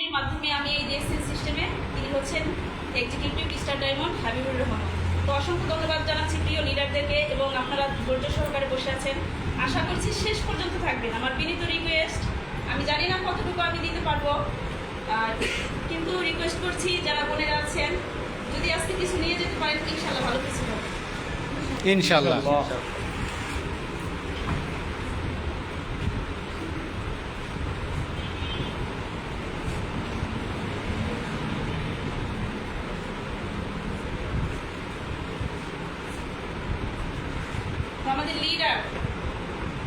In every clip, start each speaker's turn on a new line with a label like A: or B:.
A: এর মাধ্যমে আমি এই ডিএসএল সিস্টেমে তিনি হচ্ছেন executive star diamond Habibur Rahman. তো অসংখ্য ধন্যবাদ জানাচ্ছি প্রিয় লিডারদেরকে এবং আপনারা ধৈর্য সহকারে বসে আছেন। আশা করছি শেষ পর্যন্ত থাকবেন। আমার বিনীত রিকোয়েস্ট, আমি জানি না কতটুকু আমি দিতে পারবো, কিন্তু রিকোয়েস্ট করছি যারা বোনেরা আছেন যদি আজকে কিছু নিয়ে যেতে পারেন ইনশাআল্লাহ ভালো কিছু হবে
B: ইনশাআল্লাহ।
A: আমাদের লিডার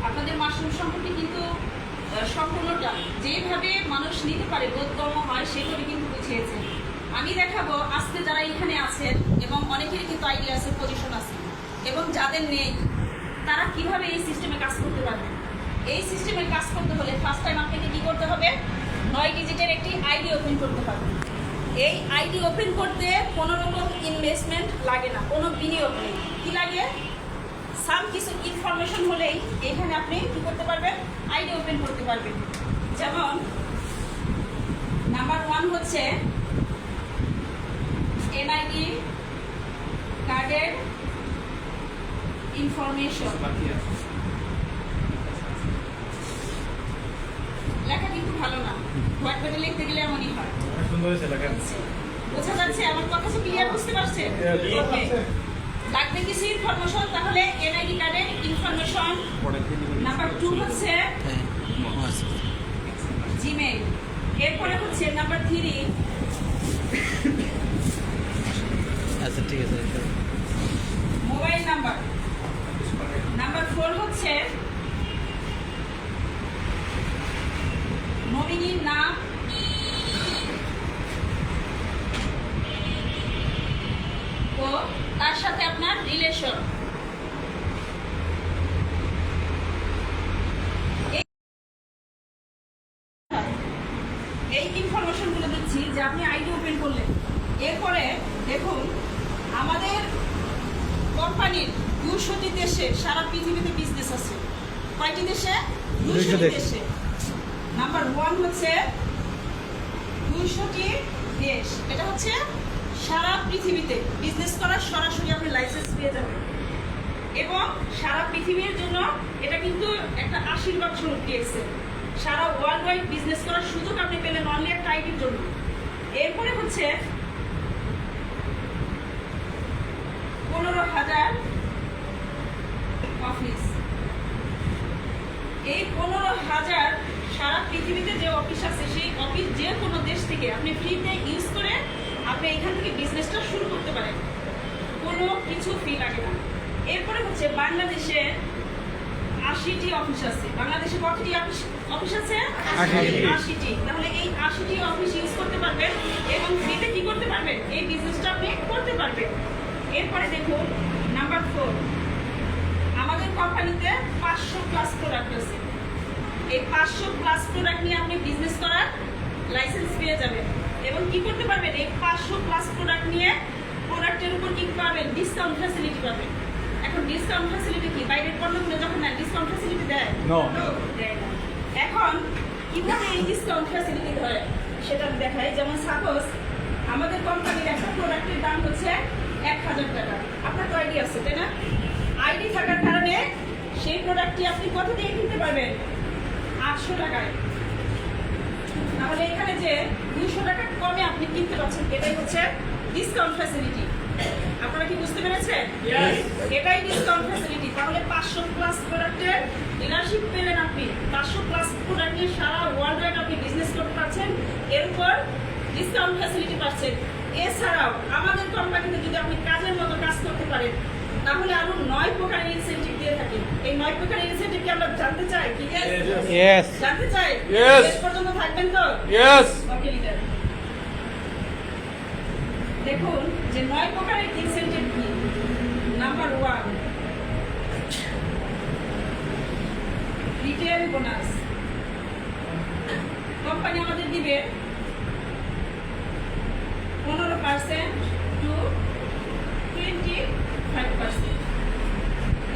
A: আপনাদের মাশরুম সম্পর্কে কিন্তু সম্পূর্ণটা যেভাবে মানুষ নিতে পারে বোধগম্য হয় সেভাবে কিন্তু বুঝিয়েছেন। আমি দেখাবো আজকে যারা এখানে আছেন এবং অনেকেরই কিন্তু আইডিয়া আছে, পজিশন আছে, এবং যাদের নেই তারা কিভাবে এই সিস্টেমে কাজ করতে পারবে। এই সিস্টেমে কাজ করতে হলে ফার্স্ট টাইম আপনাকে কি করতে হবে, 9 ডিজিটের একটি আইডি ওপেন করতে হবে। এই আইডি ওপেন করতে কোনো রকম ইনভেস্টমেন্ট লাগে না, কোনো বিনিয়োগ নেই। কি লাগে, সাম কিছু ইনফরমেশন হলেই এখানে আপনি কি করতে পারবেন, আইডি ওপেন করতে পারবেন। যেমন নাম্বার 1 হচ্ছে এনআইডি কার্ডের ইনফরমেশন। লেখা কিন্তু ভালো না, হোয়াইট বোর্ডে লিখতে গেলে এমনই হয়। বোঝা যাচ্ছে আমার কথা? ক্লিয়ার বুঝতে পারছেন? ওকে, লাগবে কিছু ইনফরমেশন, তাহলে এনআইডি কার্ডের ইনফরমেশন। নাম্বার 2 হচ্ছে জিমেইল। এরপরে হচ্ছে নাম্বার 3
B: আচ্ছা ঠিক আছে,
A: মোবাইল নাম্বার। নাম্বার 4 হচ্ছে নমিনির নাম ও তার সাথে আপনার রিলেশন। এই ইনফরমেশনগুলো দিচ্ছি যে আপনি আইডি ওপেন করলেন। এরপরে দেখুন আমাদের কোম্পানির 200টি দেশে সারা পৃথিবীতে বিজনেস আছে। কয়টি দেশে? 200টি দেশে। নাম্বার 1 হচ্ছে 200টি দেশ। এটা হচ্ছে সারা পৃথিবীতে বিজনেস করার সরাসরি আপনি লাইসেন্স পেয়ে যাবেন, এবং সারা পৃথিবীর জন্য এটা কিন্তু একটা আশীর্বাদ স্বরূপ দিয়েছে। সারা ওয়ার্ল্ড ওয়াইড বিজনেস করার সুযোগ আপনি পেলেন অনলি একটা আইডির জন্য। এরপরে হচ্ছে 15,000 অফিস। এই 15,000 সারা পৃথিবীতে যে অফিস আছে সেই অফিস যে কোনো দেশ থেকে আপনি ফ্রিতে ইউজ করে আপনি এখান থেকে বিজনেসটা শুরু করতে পারেন, কোনো কিছু ফি লাগে না। এরপরে হচ্ছে বাংলাদেশে 80টি অফিস আছে। বাংলাদেশে কতটি অফিস আছে? 80টি। তাহলে এই 80টি অফিস ইউজ করতে পারবেন এবং ফ্রিতে কি করতে পারবেন, এই বিজনেসটা আপনি করতে পারবেন। এরপরে দেখুন নাম্বার 4, আমাদের কোম্পানিতে 500+ প্রোডাক্ট আছে। এই 500+ প্রোডাক্ট নিয়ে আপনি বিজনেস করার লাইসেন্স পেয়ে যাবেন এবং কি করতে পারবেন, এই 500+ প্রোডাক্ট নিয়ে প্রোডাক্টের উপর কি পাবেন, ডিসকাউন্ট ফ্যাসিলিটি পাবেন। এখন ডিসকাউন্ট ফ্যাসিলিটি কি, বাইরের পণ্যগুলো যখন না ডিসকাউন্ট ফ্যাসিলিটি দেয় দেয় না। এখন কিভাবে এই ডিসকাউন্ট ফ্যাসিলিটি ধরে সেটা আমি দেখাই। যেমন সাপোজ আমাদের কোম্পানির একটা প্রোডাক্টের দাম হচ্ছে 1,000 টাকা। আপনার তো আইডি আছে তাই না? আইডি থাকার কারণে সেই প্রোডাক্টটি আপনি কত দিয়ে কিনতে পারবেন, 800 টাকায়। তাহলে এখানে যে 200 টাকা কমে আপনি কিনতে পারছেন, এটাই হচ্ছে ডিসকাউন্ট ফ্যাসিলিটি। আপনারা কি বুঝতে পেরেছেন? এটাই ডিসকাউন্ট ফ্যাসিলিটি। তাহলে 500+ প্রোডাক্টের ডিলারশিপ পেলেন আপনি। 500+ প্রোডাক্ট নিয়ে সারা ওয়ার্ল্ড ওয়াইড আপনি বিজনেস করতে পারছেন, এর উপর ডিসকাউন্ট ফ্যাসিলিটি পাচ্ছেন। এছাড়াও আমাদের কোম্পানিতে যদি আপনি কাজের মতো কাজ করতে পারেন তাহলে আরো 9 প্রকারের ইনসেনটিভ দিয়ে থাকি। এই 9 প্রকারের ইনসেনটিভ কি আমরা জানতে চাই? কি জানতে চাই? শেষ পর্যন্ত থাকবেন তো? ওকে লিডার, দেখুন যে 9 প্রকারের ইনসেনটিভ কি। Number 1 retail bonus. কোম্পানি আমাদের দিবে 15% to 25%।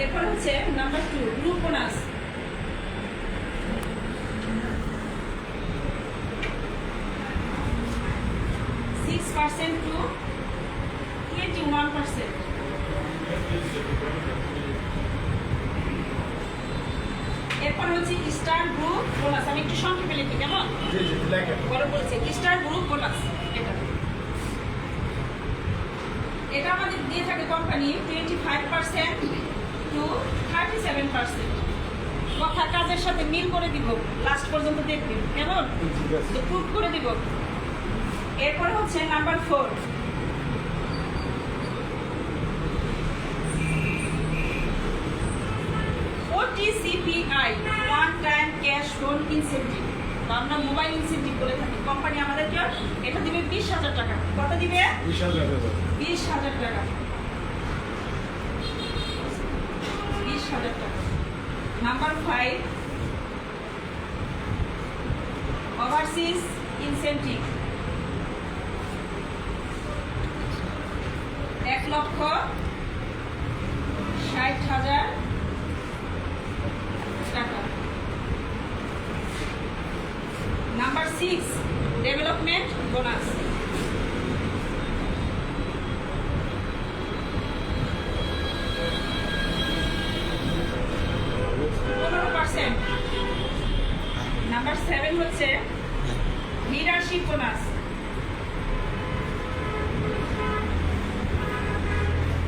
A: এরপর হচ্ছে নাম্বার 2 গ্রুপ বোনাস। 6% to 21%। এরপর হচ্ছে স্টার গ্রুপ বোনাস। আমি একটু সংক্ষেপে লিখি, কেমন? বড় বলেছে স্টার গ্রুপ বোনাস। এটা আমাদের দিয়ে থাকে কোম্পানি 25% to 37%। কথা কাজের সাথে মিল করে দিব, লাস্ট পর্যন্ত দেখবেন, কেমন? প্রুভ করে দিব। এরপরে হচ্ছে number 4, OTCPI, one time cash loan incentive, বা আমরা মোবাইল ইনসেন্টিভ বলে থাকি। কোম্পানি আমাদেরকে এটা দিবে 20,000 টাকা। কত দিবে? 20,000 টাকা। 20,000 টাকা। নাম্বার 5, ওভারসিজ ইনসেন্টিভ, 1,60,000 টাকা। Number 6, development bonus, 15%। নাম্বার 7 হচ্ছে লিডারশিপ বোনাস,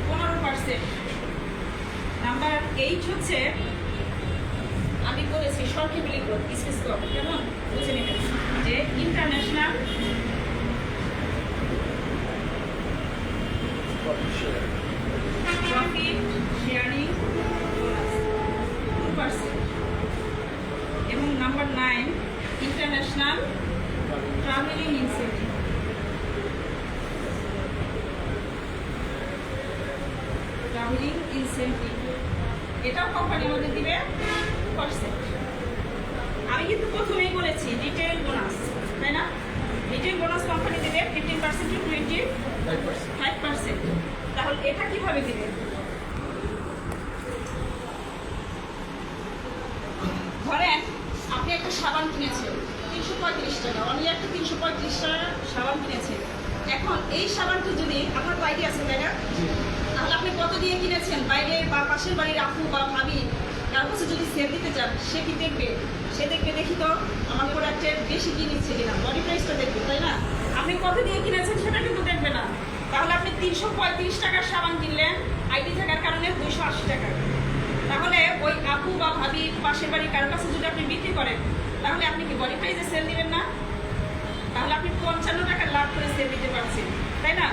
A: 15%। নাম্বার 8 হচ্ছে, আমি বলেছি সংক্ষেপে লিখব, স্পেস করব, কেমন? বুঝে নেবেন যে ইন্টারন্যাশনাল প্রফিট শেয়ারিং বোনাস, 2%। এবং নাম্বার 9, ইন্টারন্যাশনাল ট্রাভেলিং ইনসেন্টিভ, এটাও কোম্পানি আমাদের দিবে %। আমি কিন্তু প্রথমেই বলেছি রিটেল বোনাস, তাই না? রিটেল বোনাস কোম্পানি দিবে 15% to 25%। তাহলে এটা কিভাবে দিবে? ধরেন আপনি একটা সাবান কিনেছেন 335 টাকা, অনলি একটা 335 টাকা সাবান কিনেছেন। এখন এই সাবানটা যদি আপনার বাইরে আছে, তাই না? তাহলে আপনি কত দিয়ে কিনেছেন? বাইরে বা পাশের বাড়ির আপু বা ভাবি তার কাছে যদি সেল দিতে চান, সে কি দেখবে? সে দেখবে, দেখি তো আমার প্রোডাক্টের বেশি কি নিচ্ছে কিনা, বডি প্রাইসটা দেখবে, তাই না? আপনি কত দিয়ে কিনেছেন সেটা কিন্তু দেখবে না। তাহলে আপনি 335 টাকার সাবান কিনলেন, আইডি থাকার কারণে 280 টাকা। তাহলে ওই আপু বা ভাবি পাশের বাড়ির কারোর কাছে যদি আপনি বিক্রি করেন, তাহলে আপনি কি বডি প্রাইসে সেল দিবেন না? তাহলে আপনি 55 টাকা লাভ করে সেল দিতে পারছেন, তাই না?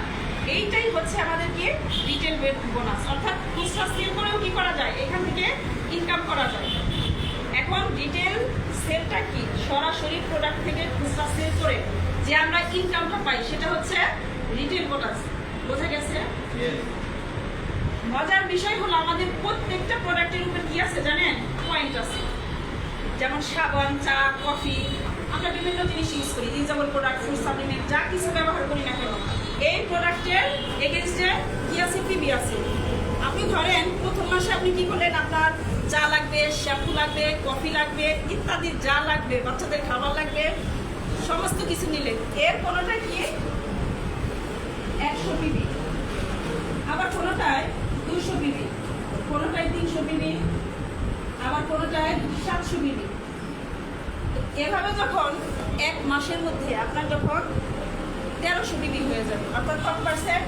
A: এইটাই হচ্ছে আমাদের কি রিটেল বোনাস। অর্থাৎ খুচরা সেল করেও কি করা যায়, এখান থেকে ইনকাম করা যায়। এখন রিটেল সেলটা কি? সরাসরি প্রোডাক্ট থেকে খুচরা সেল করে যে আমরা ইনকামটা পাই, সেটা হচ্ছে রিটেল বোনাস। বোঝা গেছে? মজার বিষয় হলো আমাদের প্রত্যেকটা প্রোডাক্টের উপর কি আছে জানেন? পয়েন্ট আছে। যেমন সাবান, চা, কফি, আমরা বিভিন্ন জিনিস ইউজ করি, ইউজেবল প্রোডাক্ট, ফুড সাপ্লিমেন্ট, যা কিছু ব্যবহার করি না কেন, এই প্রোডাক্টের এগেইনস্টে কি আছে? পিবি আছে। আপনি ধরেন প্রথম মাসে আপনি কি করলেন, আপনার চা লাগবে, শ্যাম্পু লাগবে, কফি লাগবে, ইত্যাদি যা লাগবে, বাচ্চাদের খাবার লাগবে, সমস্ত কিছু নিলেন। এর কোনোটা কি 100 পিবি, আবার কোনোটায় 200 পিবি, কোনোটায় 300 পিবি, আবার কোনোটায় 700 পিবি। এভাবে যখন এক মাসের মধ্যে আপনার যখন 1300 পিবি হয়ে যাবে, অর্থাৎ কত %?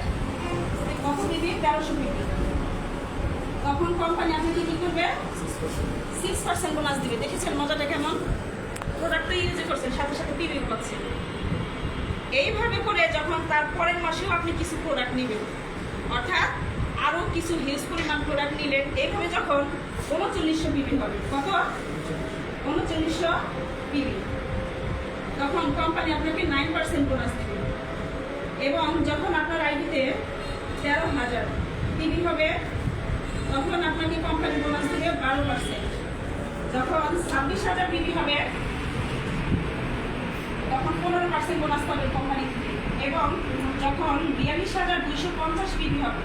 A: কত পিবি? 1300 পিবি। তখন কোম্পানি আপনাকে কি করবে? 6% বোনাস দিবে। দেখেছেন মজাটা কেমন? প্রোডাক্টটা ইউজ করছেন, সাথে সাথে পিবি পাচ্ছেন। এইভাবে করে যখন তার পরের মাসেও আপনি কিছু প্রোডাক্ট নেবেন, অর্থাৎ আরও কিছু হিউজ পরিমাণ প্রোডাক্ট নিলেন, এইভাবে যখন 3900 পিবি হবে। কত? 3900 পিবি। তখন কোম্পানি আপনাকে 9% বোনাস দেবে। এবং যখন আপনার আইডিতে 13,000 পিবি হবে, তখন আপনাকে কোম্পানি বোনাস দেবে 12%। যখন 26,000 পিবি হবে, তখন 15% বোনাস পাবে কোম্পানি থেকে। এবং যখন 42,250 পিবি হবে,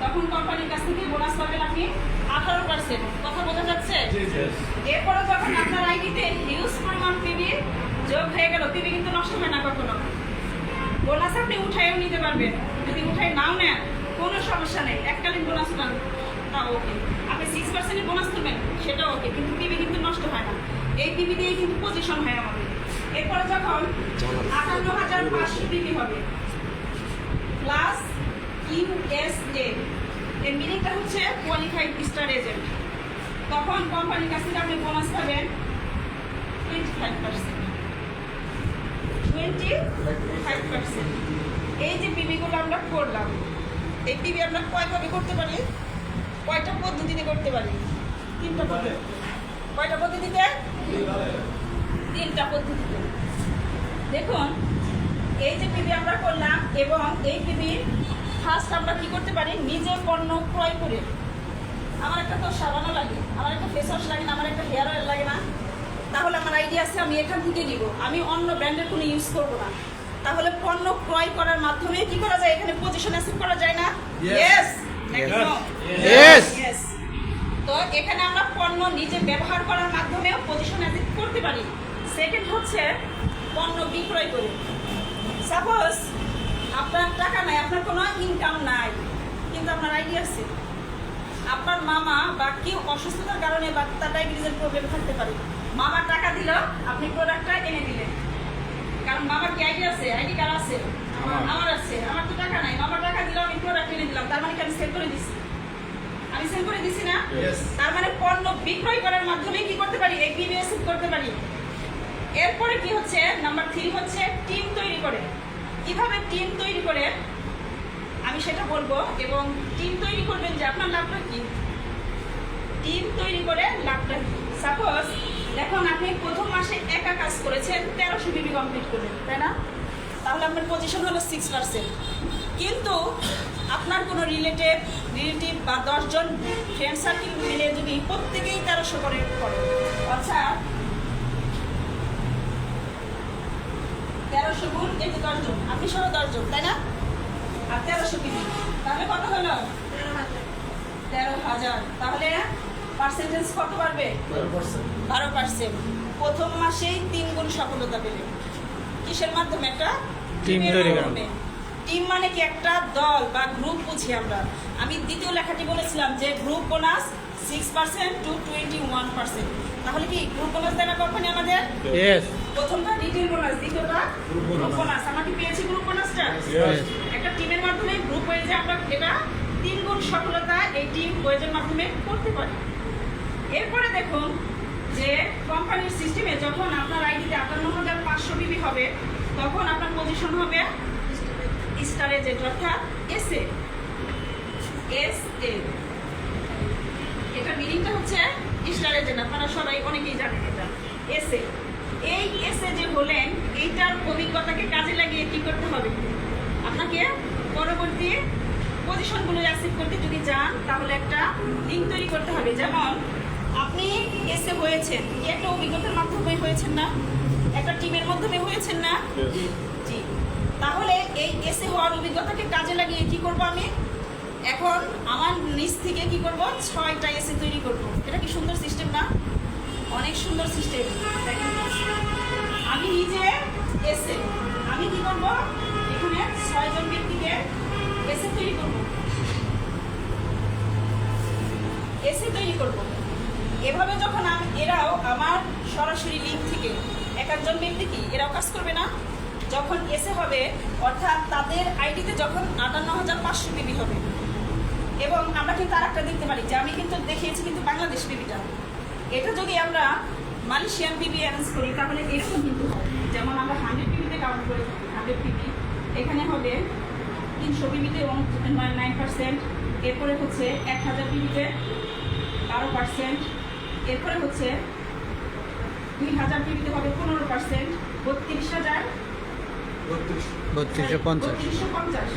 A: তখন কোম্পানির কাছ থেকে বোনাস পাবেন আপনি 18%। কথা বোঝা যাচ্ছে? এরপরে যখন আপনার আইডিতে হিউজ পরিমাণ পিবি যোগ হয়ে গেল, পিবি কিন্তু নষ্ট হয় না কখনো, বোনাস আপনি উঠাইও নিতে পারবেন, যদি উঠাই নাও নেন কোনো সমস্যা নেই, এককালীন বোনাস পান তাও ওকে। আপনি 6% বোনাস তুলবেন সেটাও ওকে, কিন্তু পিবি কিন্তু নষ্ট হয় না, এই পিবি দিয়েই কিন্তু পজিশন হয় আমাদের। এরপরে যখন 58,500 পিবি হবে প্লাস ইউএসএ, এর মিনিংটা হচ্ছে কোয়ালিফাইড স্টার এজেন্ট, তখন কোম্পানির কাছ থেকে আপনি বোনাস পাবেন 25%। 25%। এই যে পিবিগুলো আমরা করলাম, এই পিবি আমরা কয়ভাবে করতে পারি, কয়টা পদ্ধতিতে করতে পারি? 3টা পদ্ধতি। কয়টা পদ্ধতিতে? 3টা পদ্ধতিতে। দেখুন এই যে পিবি আমরা করলাম, এবং এই পিবি ফার্স্ট আমরা কি করতে পারি, নিজে পণ্য ক্রয় করে, আমার একটা তো সাবানও লাগে, আমার একটা ফেস ওয়াশ লাগে না, আমার একটা হেয়ার অয়েল লাগে না, তাহলে আমার আইডিয়া আছে আমি এখান থেকে নিব, আমি অন্য ব্র্যান্ডের কোনো ইউজ করবো না। তাহলে পণ্য ক্রয় করার মাধ্যমে কি করা যায়, এখানে পজিশন অ্যাসিভ করা যায় না? ইয়েস, একদম
B: Yes.
A: ইয়েস। তো এখানে আমরা পণ্য নিজে ব্যবহার করার মাধ্যমেও পজিশন অ্যাসিভ করতে পারি। সেকেন্ড হচ্ছে পণ্য বিক্রয় করে। সাপোজ আপনার টাকা নাই, আপনার কোনো ইনকাম নাই, কিন্তু আপনার আইডিয়া আছে, আপনার মামা বা কেউ অসুস্থতার কারণে বা তার ডায়াবেটিসের প্রবলেম থাকতে পারে, মামা টাকা দিল, আপনি প্রোডাক্টটা এনে দিলেন, কারণ মামার কি আইডি আছে, আইডি কার্ড আছে, আমার আছে, আমার তো টাকা নাই, মামা টাকা দিল, আমি প্রোডাক্ট এনে দিলাম, তার মানে কি আমি সেল করে দিছি? আমি সেল করে দিছি না? তার মানে পণ্য বিক্রয় করার মাধ্যমে কি করতে পারি, এই বিবিএস করতে পারি। এরপরে কি হচ্ছে, নাম্বার 3 হচ্ছে টিম তৈরি করে। কিভাবে টিম তৈরি করে আমি সেটা বলবো, এবং টিম তৈরি করবেন যে আপনার লাভটা কি, টিম তৈরি করে লাভটা কি। সাপোজ দেখুন আপনি প্রথম মাসে একা কাজ করেছেন, 1300 বিবি কমপ্লিট করলেন, তাই না? তাহলে আপনার পজিশন হলো 6%, কিন্তু আপনার কোনো রিলেটিভ বা 10 জন ফ্রেন্ড সার্কেল মিলে যদি প্রত্যেকেই 1300 করে, আচ্ছা 1300 গুণ এই যে 10 জন, আপনি সহ 10 জন, তাই না? আর 1300 বিবি, তাহলে কত হলো? 13,000। তাহলে পার্সেন্টেজ কত বাড়বে? 12%। প্রথম মাসেই 3 গুণ সফলতা পেলে, কিসের মাধ্যমে? একটা
B: টিম
A: টিমের
B: তৈরি করা।
A: মাধ্যমে। টিম মানে কি, একটা দল বা গ্রুপ বুঝি আমরা। আমি দ্বিতীয় লেখাটি বলেছিলাম যে গ্রুপ বোনাস 6% to 21%। তাহলে কি গ্রুপ বোনাস দেয় না কোম্পানি আমাদের?
B: Yes.
A: প্রথমটা রিটেল বোনাস, দ্বিতীয়টা গ্রুপ বোনাস। আমরা কি পেয়েছি গ্রুপ বোনাসটা?
B: Yes.
A: একটা টিমের মাধ্যমে গ্রুপ হয়ে যে আমরা এটা 3 গুণ সফলতা এই টিম ওয়েজের মাধ্যমে করতে পারি। এরপরে দেখুন যে কোম্পানির সিস্টেমে যখন আপনার আইডিতে 58,500 বিবি হবে, তখন আপনার পজিশন হবে স্টার এজেন্ট, অর্থাৎ এসএ। এটা মিনিংটা হচ্ছে স্টার এজেন্ট, আপনারা সবাই অনেকেই জানেন এটা এসএ। এই এসএ যে হলেন, এইটার অভিজ্ঞতাকে কাজে লাগিয়ে কি করতে হবে, আপনাকে পরবর্তী পজিশনগুলো অ্যাচিভ করতে যদি চান, তাহলে একটা লিঙ্ক তৈরি করতে হবে। যেমন আপনি এসে হয়েছেন, কি একটা অভিজ্ঞতার মাধ্যমে হয়েছেন না, একটা টিমের মাধ্যমে হয়েছেন না? জি। তাহলে এই এসে হওয়ার অভিজ্ঞতাকে কাজে লাগিয়ে কি করব, আমি এখন আমার নিজ থেকে কি করব, 6টা এসে তৈরি করব। এটা কি সুন্দর সিস্টেম না? অনেক সুন্দর সিস্টেম। আমি নিজে এসে আমি কি করব, এখানে 6 জন ব্যক্তিকে এসে তৈরি করব, এসে তৈরি করব। এভাবে যখন এরাও আমার সরাসরি লিঙ্ক থেকে এক একজন ব্যক্তি কি এরাও কাজ করবে না, যখন এসে হবে, অর্থাৎ তাদের আইডিতে যখন 58,500 বিবি হবে। এবং আমরা কিন্তু আর একটা দেখতে পারি যে আমি কিন্তু দেখিয়েছি কিন্তু বাংলাদেশ বিবিটা, এটা যদি আমরা মালয়েশিয়ান বিবি অ্যারেঞ্জ করি তাহলে এরকম কিন্তু হয়। যেমন আমরা 100 বিবিতে কাউন্ট করে থাকি, 100 বিবি এখানে হবে 300 বিবিতে এবং 9%, এরপরে হচ্ছে 1000 বিবিতে 12%, এরপরে হচ্ছে 2000 বিবিতে হবে 15%, 32,000
B: 3250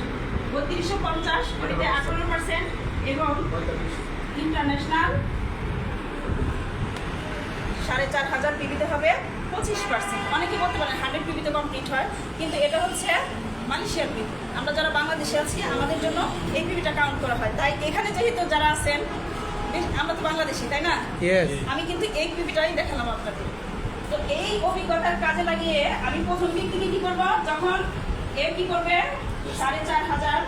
A: 3250 ওইটাতে 18%, এবং ইন্টারন্যাশনাল 4,500 পিবিতে হবে 25%। অনেকে বলতে পারেন 100 পিবিতে কমপ্লিট হয়, কিন্তু এটা হচ্ছে মালয়েশিয়ার পিবি। আমরা যারা বাংলাদেশে আছি আমাদের জন্য এই পিবিটা কাউন্ট করা হয়। তাই এখানে যেহেতু যারা আছেন, আমরা তো বাংলাদেশি, তাই না?
B: Yes.
A: আমি কিন্তু এই পিবিটাই দেখালাম আপনাদের। তো এই অভিজ্ঞতার কাজে লাগিয়ে আমি প্রথম ব্যক্তিকে কি করবো, যখন এ কি করবে 4500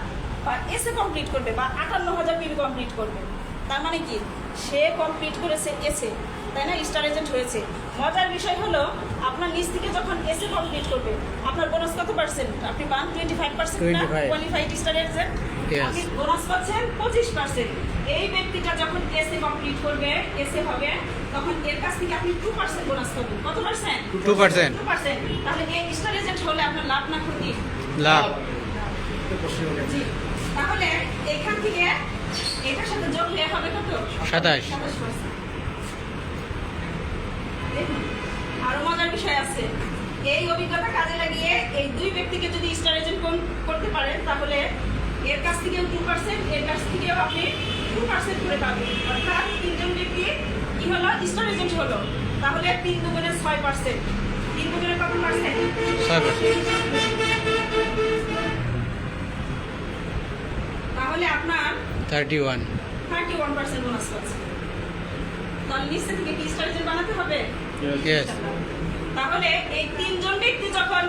A: বা এসে কমপ্লিট করবে বা 58000 পিবি কমপ্লিট করবে। তার মানে কি সে কমপ্লিট করেছে এসে, তাই না, স্টার এজেন্ট হয়েছে। মজার বিষয় হলো আপনার নিজ থেকে যখন এসে কমপ্লিট করবে আপনার বোনাস কত পার্সেন্ট আপনি পান? 25% না
B: 25
A: কোয়ালিফাইড স্টার এজেন্ট,
B: Yes.
A: আপনি বোনাস পাচ্ছেন 25%। এই ব্যক্তিটা যখন এসে কমপ্লিট করবে এসে হবে তখন এর কাছ থেকে আপনি 2% বোনাস পাবেন। কত পার্সেন্ট?
B: 2%।
A: 2%। তাহলে এই স্টার এজেন্ট হলে আপনার লাভ না ক্ষতি?
B: লাভ।
A: জি। তাহলে এখান থেকে এটার সাথে যোগ হয়ে হবে কত?
B: 27%।
A: দেখুন আরো মজার বিষয় আছে। এই অভিজ্ঞতা কাজে লাগিয়ে এই দুই ব্যক্তিকে যদি স্টার এজেন্ট করতে পারেন তাহলে এর কাছ থেকেও 2%, এর কাছ থেকেও আপনি 2% করে পাবেন। অর্থাৎ তিনজন ব্যক্তি কি হলো স্টার এজেন্ট হলো, তাহলে 3 দুগুণে 6%। 3 দুগুণে কত পার্সেন্ট?
B: 6%।
A: তাহলে আপনার
B: 31%।
A: বোনাস পাচ্ছে। তাহলে নিচে থেকে কি স্টার এজেন্ট বানাতে হবে?
B: Yes.
A: তাহলে এই তিনজন ব্যক্তি যখন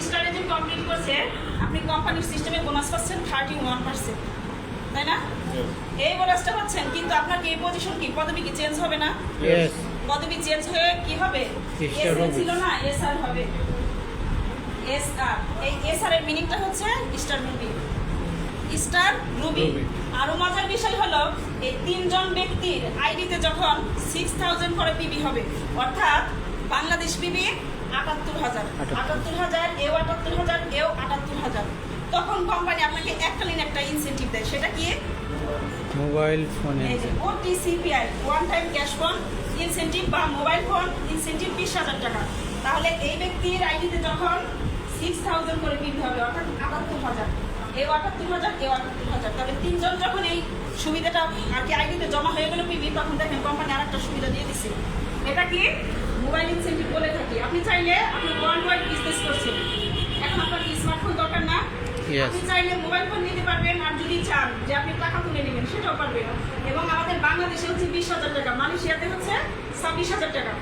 A: স্টার এজেন্ট কমপ্লিট করছে আপনি কোম্পানির সিস্টেমে বোনাস পাচ্ছেন 31%, তাই না? এই বোনাসটা পাচ্ছেন, কিন্তু আপনার কি এই পজিশন কি পদবি কি চেঞ্জ হবে না?
B: Yes.
A: পদবি চেঞ্জ হয়ে কি হবে?
B: Star
A: SR
B: Ruby।
A: ছিল না, এসআর হবে। এসআর, এই এসআর এর মিনিংটা হচ্ছে star Ruby. Star Ruby.
B: Ruby.
A: আরো মজার বিষয় হলো এই তিনজন ব্যক্তির আইডিতে যখন 6000 করে পিবি হবে, অর্থাৎ বাংলাদেশ পিবি 78000, 78000 এও 78000 এও 78000, তখন কোম্পানি আপনাকে এককালীন একটা ইনসেনটিভ দেয়। সেটা কি?
B: মোবাইল ফোনে
A: এই যে OTCPI, one time cash phone incentive বা মোবাইল ফোন ইনসেনটিভ 20000 টাকা। তাহলে এই ব্যক্তির আইডিতে যখন 6000 করে পিবি হবে, অর্থাৎ 78000, এও 78000 এও 78000, তাহলে তিনজন যখন এই সুবিধাটা আর কি আইডিতে জমা হয়ে গেল পিবি, তখন দেখেন কোম্পানি আরেকটা সুবিধা দিয়ে দিচ্ছে। এটা কি মোবাইল ইনসেনটিভ বলে থাকি। আপনি চাইলে আপনি ওয়ার্ল্ড ওয়াইড বিজনেস করছেন, এখন আপনার কি স্মার্টফোন দরকার না?
B: Yes.
A: আপনি চাইলে মোবাইল ফোন নিতে পারবেন, আর যদি চান যে আপনি টাকা তুলে নেবেন সেটাও পারবেন। এবং আমাদের বাংলাদেশে হচ্ছে 20000 টাকা, মালয়েশিয়াতে হচ্ছে 26000 টাকা।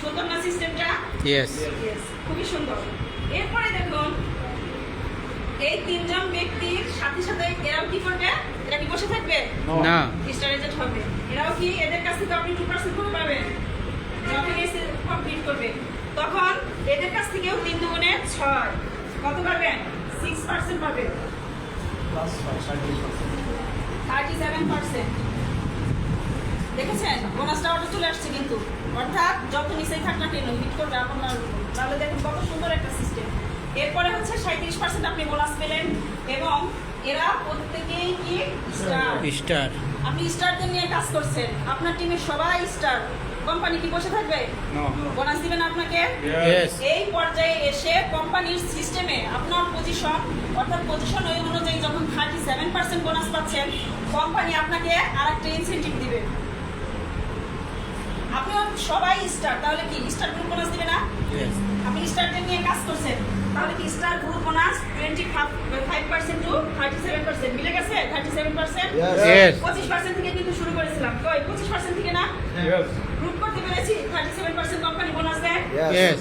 A: সুন্দর না সিস্টেমটা?
B: Yes.
A: Yes, খুবই সুন্দর। এরপরে দেখুন এই তিনজন ব্যক্তির সাথে সাথে এরাও কি করবে? এরা কি বসে থাকবে?
B: না।
A: স্টার এজেন্ট হবে। এরাও কি এদের কাছ থেকে আপনি 2% করে পাবেন যখন এসে কমপ্লিট করবে, তখন এদের কাছ থেকেও 3 দুগুণে 6 কত পাবেন? 6% পাবেন। 37%। দেখেছেন বোনাসটা অটো চলে আসছে কিন্তু, অর্থাৎ যত নিচেই থাক না কেন হিট করবে আপনার। তাহলে দেখুন কত সুন্দর একটা সিস্টেম। এরপরে হচ্ছে 37% আপনি বোনাস পেলেন, এবং এরা প্রত্যেকেই কি স্টার।
B: স্টার।
A: আপনি স্টারদের নিয়ে কাজ করছেন, আপনার টিমের সবাই স্টার, কোম্পানি কি বসে থাকবে? বোনাস দিবেন আপনাকে।
B: Yes.
A: এই পর্যায়ে এসে কোম্পানির সিস্টেমে আপনার পজিশন, অর্থাৎ পজিশন ওই অনুযায়ী যখন 37% বোনাস পাচ্ছেন, কোম্পানি আপনাকে আরেকটা ইনসেনটিভ দিবে। আপনি সবাই স্টার, তাহলে কি স্টার গ্রুপ বোনাস দিবে না?
B: Yes.
A: আপনি স্টারদের নিয়ে কাজ করছেন, তাহলে কি স্টার গ্রুপ বোনাস 25% টু 37% মিলে গেছে? 37%।
B: Yes.
A: 25% থেকে কিন্তু শুরু করেছিলাম, কই 25% থেকে না? গ্রুপ করতে পেরেছি, 37% কোম্পানি বোনাস দেয়।
B: Yes.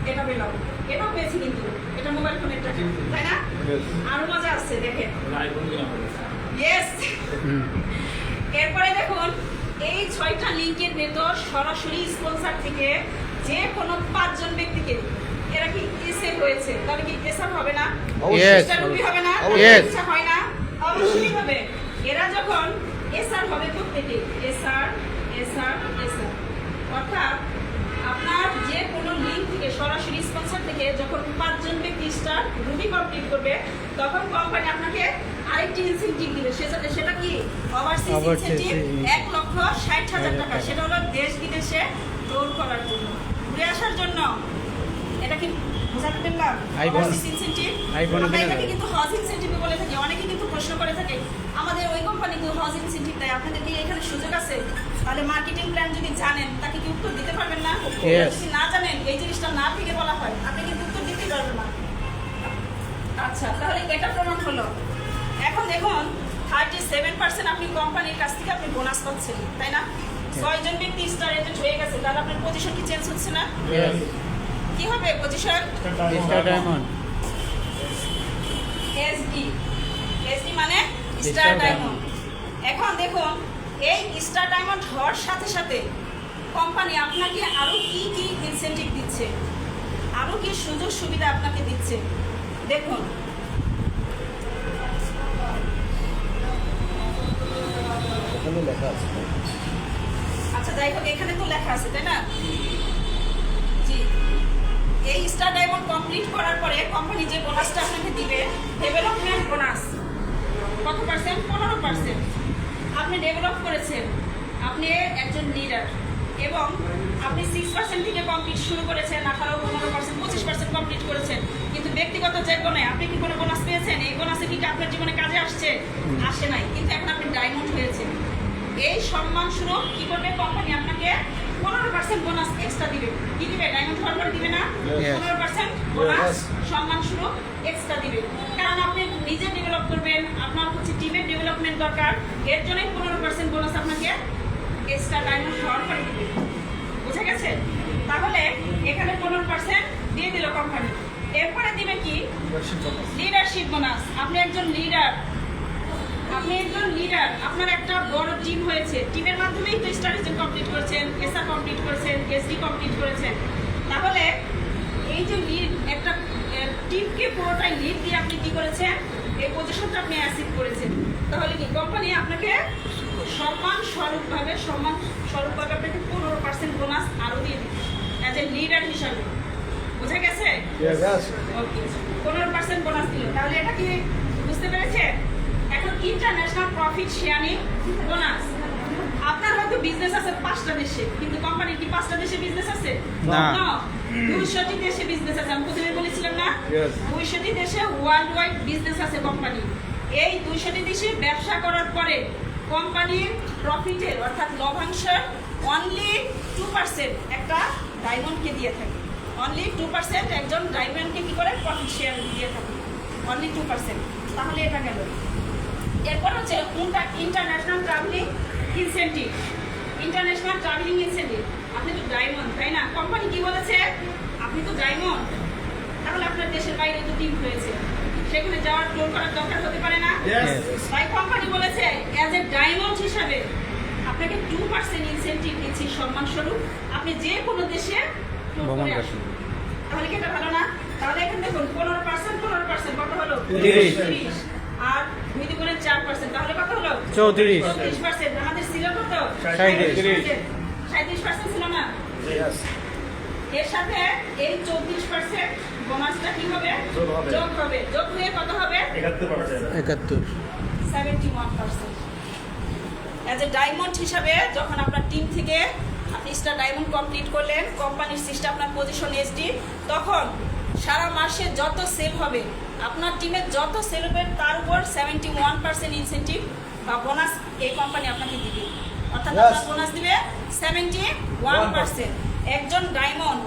A: এটা পেলাম, এটাও পেয়েছি, কিন্তু এটা মোবাইল ফোনের টাকা, তাই না? আরো মজা আছে দেখেন। ইয়েস।
B: হুম।
A: এরপরে দেখুন এই 6টা লিংকের ভেতর সরাসরি স্পন্সর থেকে যে কোনো 5 জন ব্যক্তিকে, এরা কি এসএ হয়েছে, তাহলে কি এসআর হবে না?
B: Yes.
A: স্টার রুবি হবে না?
B: Yes.
A: ইচ্ছা হয় না? অবশ্যই হবে। এরা যখন এসআর হবে প্রত্যেকে, এসআর এসআর এসআর, অর্থাৎ আপনার যে কোনো লিঙ্ক থেকে সরাসরি স্পন্সর থেকে যখন 5 জন ব্যক্তি স্টার রুবি কমপ্লিট করবে, তখন কোম্পানি আপনাকে আরেকটি ইনসেনটিভ দিবে। সেটা কি? ওভারসিজ ইনসেনটিভ 1,60,000 টাকা। সেটা হলো দেশ বিদেশে ট্যুর করার জন্য, ঘুরে আসার জন্য। এটা কি বোঝাতে পারলাম? Overseas incentive. আমরা এটাকে কিন্তু হজ ইনসেনটিভ বলে থাকি। অনেকে কিন্তু প্রশ্ন করে থাকে আমাদের ওই কোম্পানি তো হজ ইনসেনটিভ দেয়, আপনাদের কি এখানে সুযোগ আছে? তাহলে মার্কেটিং প্ল্যান যদি জানেন তাকে কি উত্তর দিতে পারবেন না?
B: Yes.
A: যদি না জানেন, এই জিনিসটা না থেকে বলা হয়, আপনি কিন্তু উত্তর দিতেই পারবেন না। আচ্ছা, তাহলে এটা প্রমাণ হলো। এখন দেখুন 37% আপনি কোম্পানির কাছ থেকে আপনি বোনাস পাচ্ছেন, তাই না? 6 জন ব্যক্তি স্টার এজেন্ট হয়ে গেছে, তাহলে আপনার পজিশন কি চেঞ্জ হচ্ছে না?
B: Yes.
A: কি হবে position?
B: Star diamond.
A: SD SD মানে স্টার
B: Star
A: ডায়মন্ড। এখন দেখুন এই স্টার ডায়মন্ড হওয়ার সাথে সাথে কোম্পানি আপনাকে আরো কি কি ইনসেন্টিভ দিচ্ছে, আরো কি সুযোগ সুবিধা আপনাকে দিচ্ছে দেখুন।
C: এখানে লেখা আছে।
A: আচ্ছা যাই হোক, এখানে তো লেখা আছে তাই না? জি, এই স্টার ডায়মন্ড কমপ্লিট করার পরে কোম্পানি যে বোনাসটা আপনাকে দিবে, ডেভেলপমেন্ট বোনাস কত পার্সেন্ট? 15%। আপনি ডেভেলপ করেছেন, আপনি একজন লিডার এবং আপনি 6% থেকে কমপ্লিট শুরু করেছেন, 18, 15%, 25% কমপ্লিট করেছেন, কিন্তু ব্যক্তিগত যে কোনো আপনি কি কোনো বোনাস পেয়েছেন? এই বোনাসে কি আপনার জীবনে কাজে আসছে? আসে নাই, কিন্তু এখন আপনি ডায়মন্ড হয়েছেন। এই সম্মান স্বরূপ কি করবে কোম্পানি? আপনাকে 15% বোনাস এক্সট্রা দিবে। কি দিবে? ডায়মন্ড হওয়ার পরে দিবে না?
B: Yes.
A: 15% bonus
C: Yes.
A: সম্মান স্বরূপ এক্সট্রা দিবে। কারণ আপনি নিজে ডেভেলপ করবেন, আপনার হচ্ছে টিমের ডেভেলপমেন্ট দরকার, এর জন্যই 15% বোনাস আপনাকে এক্সট্রা ডায়মন্ড হওয়ার পরে দিবে। বুঝা গেছে? তাহলে এখানে 15% দিয়ে দিল কোম্পানি। এরপরে দিবে কি? Leadership bonus. আপনি একজন লিডার, আপনার একটা বড় টিম হয়েছে, টিমের মাধ্যমেই তো স্ট্র্যাটেজি কমপ্লিট করেছেন, এসআর কমপ্লিট করেছেন, এসডি কমপ্লিট করেছেন। তাহলে এই যে লিড, একটা টিমকে পুরোটাই লিড দিয়ে আপনি কি করেছেন? এই পজিশনটা আপনি অ্যাচিভ করেছেন। তাহলে কি কোম্পানি আপনাকে সম্মান স্বরূপভাবে আপনাকে 15% বোনাস আরো দিয়ে দিবে অ্যাজ এ লিডার হিসাবে। বোঝা গেছে?
C: Yes.
A: ওকে, 15% বোনাস দিল। তাহলে এটা কি বুঝতে পেরেছে? এখন ইন্টারন্যাশনাল প্রফিট শেয়ারিং বোনাস। আপনার হয়তো বিজনেস আছে 5টা দেশে, কিন্তু কোম্পানির কি 5টা দেশে বিজনেস আছে?
B: না।
A: 200টি দেশে বিজনেস আছে। আমি প্রথমে বলেছিলাম না?
C: Yes.
A: 200টি দেশে ওয়ার্ল্ড ওয়াইড বিজনেস আছে কোম্পানি। এই 200টি দেশে ব্যবসা করার পরে কোম্পানির প্রফিটের অর্থাৎ লভ্যাংশের অনলি 2% একটা ডায়মন্ডকে দিয়ে থাকে। অনলি 2% একজন ডায়মন্ডকে কি করে? প্রফিট শেয়ার দিয়ে থাকে, অনলি 2%। তাহলে এটা গেল। এরপর হচ্ছে international travelling incentive. International travelling incentive, আপনি তো ডায়মন্ড তাই না? কোম্পানি কি বলেছে? আপনি তো ডায়মন্ড, তাহলে আপনার দেশের বাইরে তো টিম হয়েছে, সেখানে যাওয়ার টোল করার দরকার হতে পারে না?
C: Yes.
A: তাই কোম্পানি বলেছে অ্যাজ এ ডায়মন্ড হিসাবে আপনাকে 2% ইনসেন্টিভ দিচ্ছি সম্মান স্বরূপ, আপনি যে কোনো দেশে tour
B: ভ্রমণ
A: করে
B: করতে।
A: আসুন। তাহলে কি এটা ভালো না? তাহলে এখানে দেখুন 15% কত হলো?
B: 30
A: আর 2 দ্বিগুণে 4%, তাহলে কত হলো?
B: 34
A: 34%। আমাদের ছিল কত?
B: 37
A: 37% ছিল না?
C: Yes.
A: এর সাথে এই 24% বোনাসটা কি হবে?
C: যোগ হবে।
A: যোগ হয়ে কত হবে?
B: 71
A: 71%। অ্যাজ এ ডায়মন্ড হিসাবে যখন আপনার টিম থেকে আপনি স্টার ডায়মন্ড কমপ্লিট করলেন, কোম্পানির সিস্টেম আপনার পজিশন এসডি, তখন সারা মাসে যত সেল হবে, আপনার টিমের যত সেল হবে তার উপর 71% ইনসেন্টিভ বা বোনাস এই কোম্পানি আপনাকে দিবে। অর্থাৎ
C: Yes.
A: আপনার বোনাস দিবে 71%। একজন ডায়মন্ড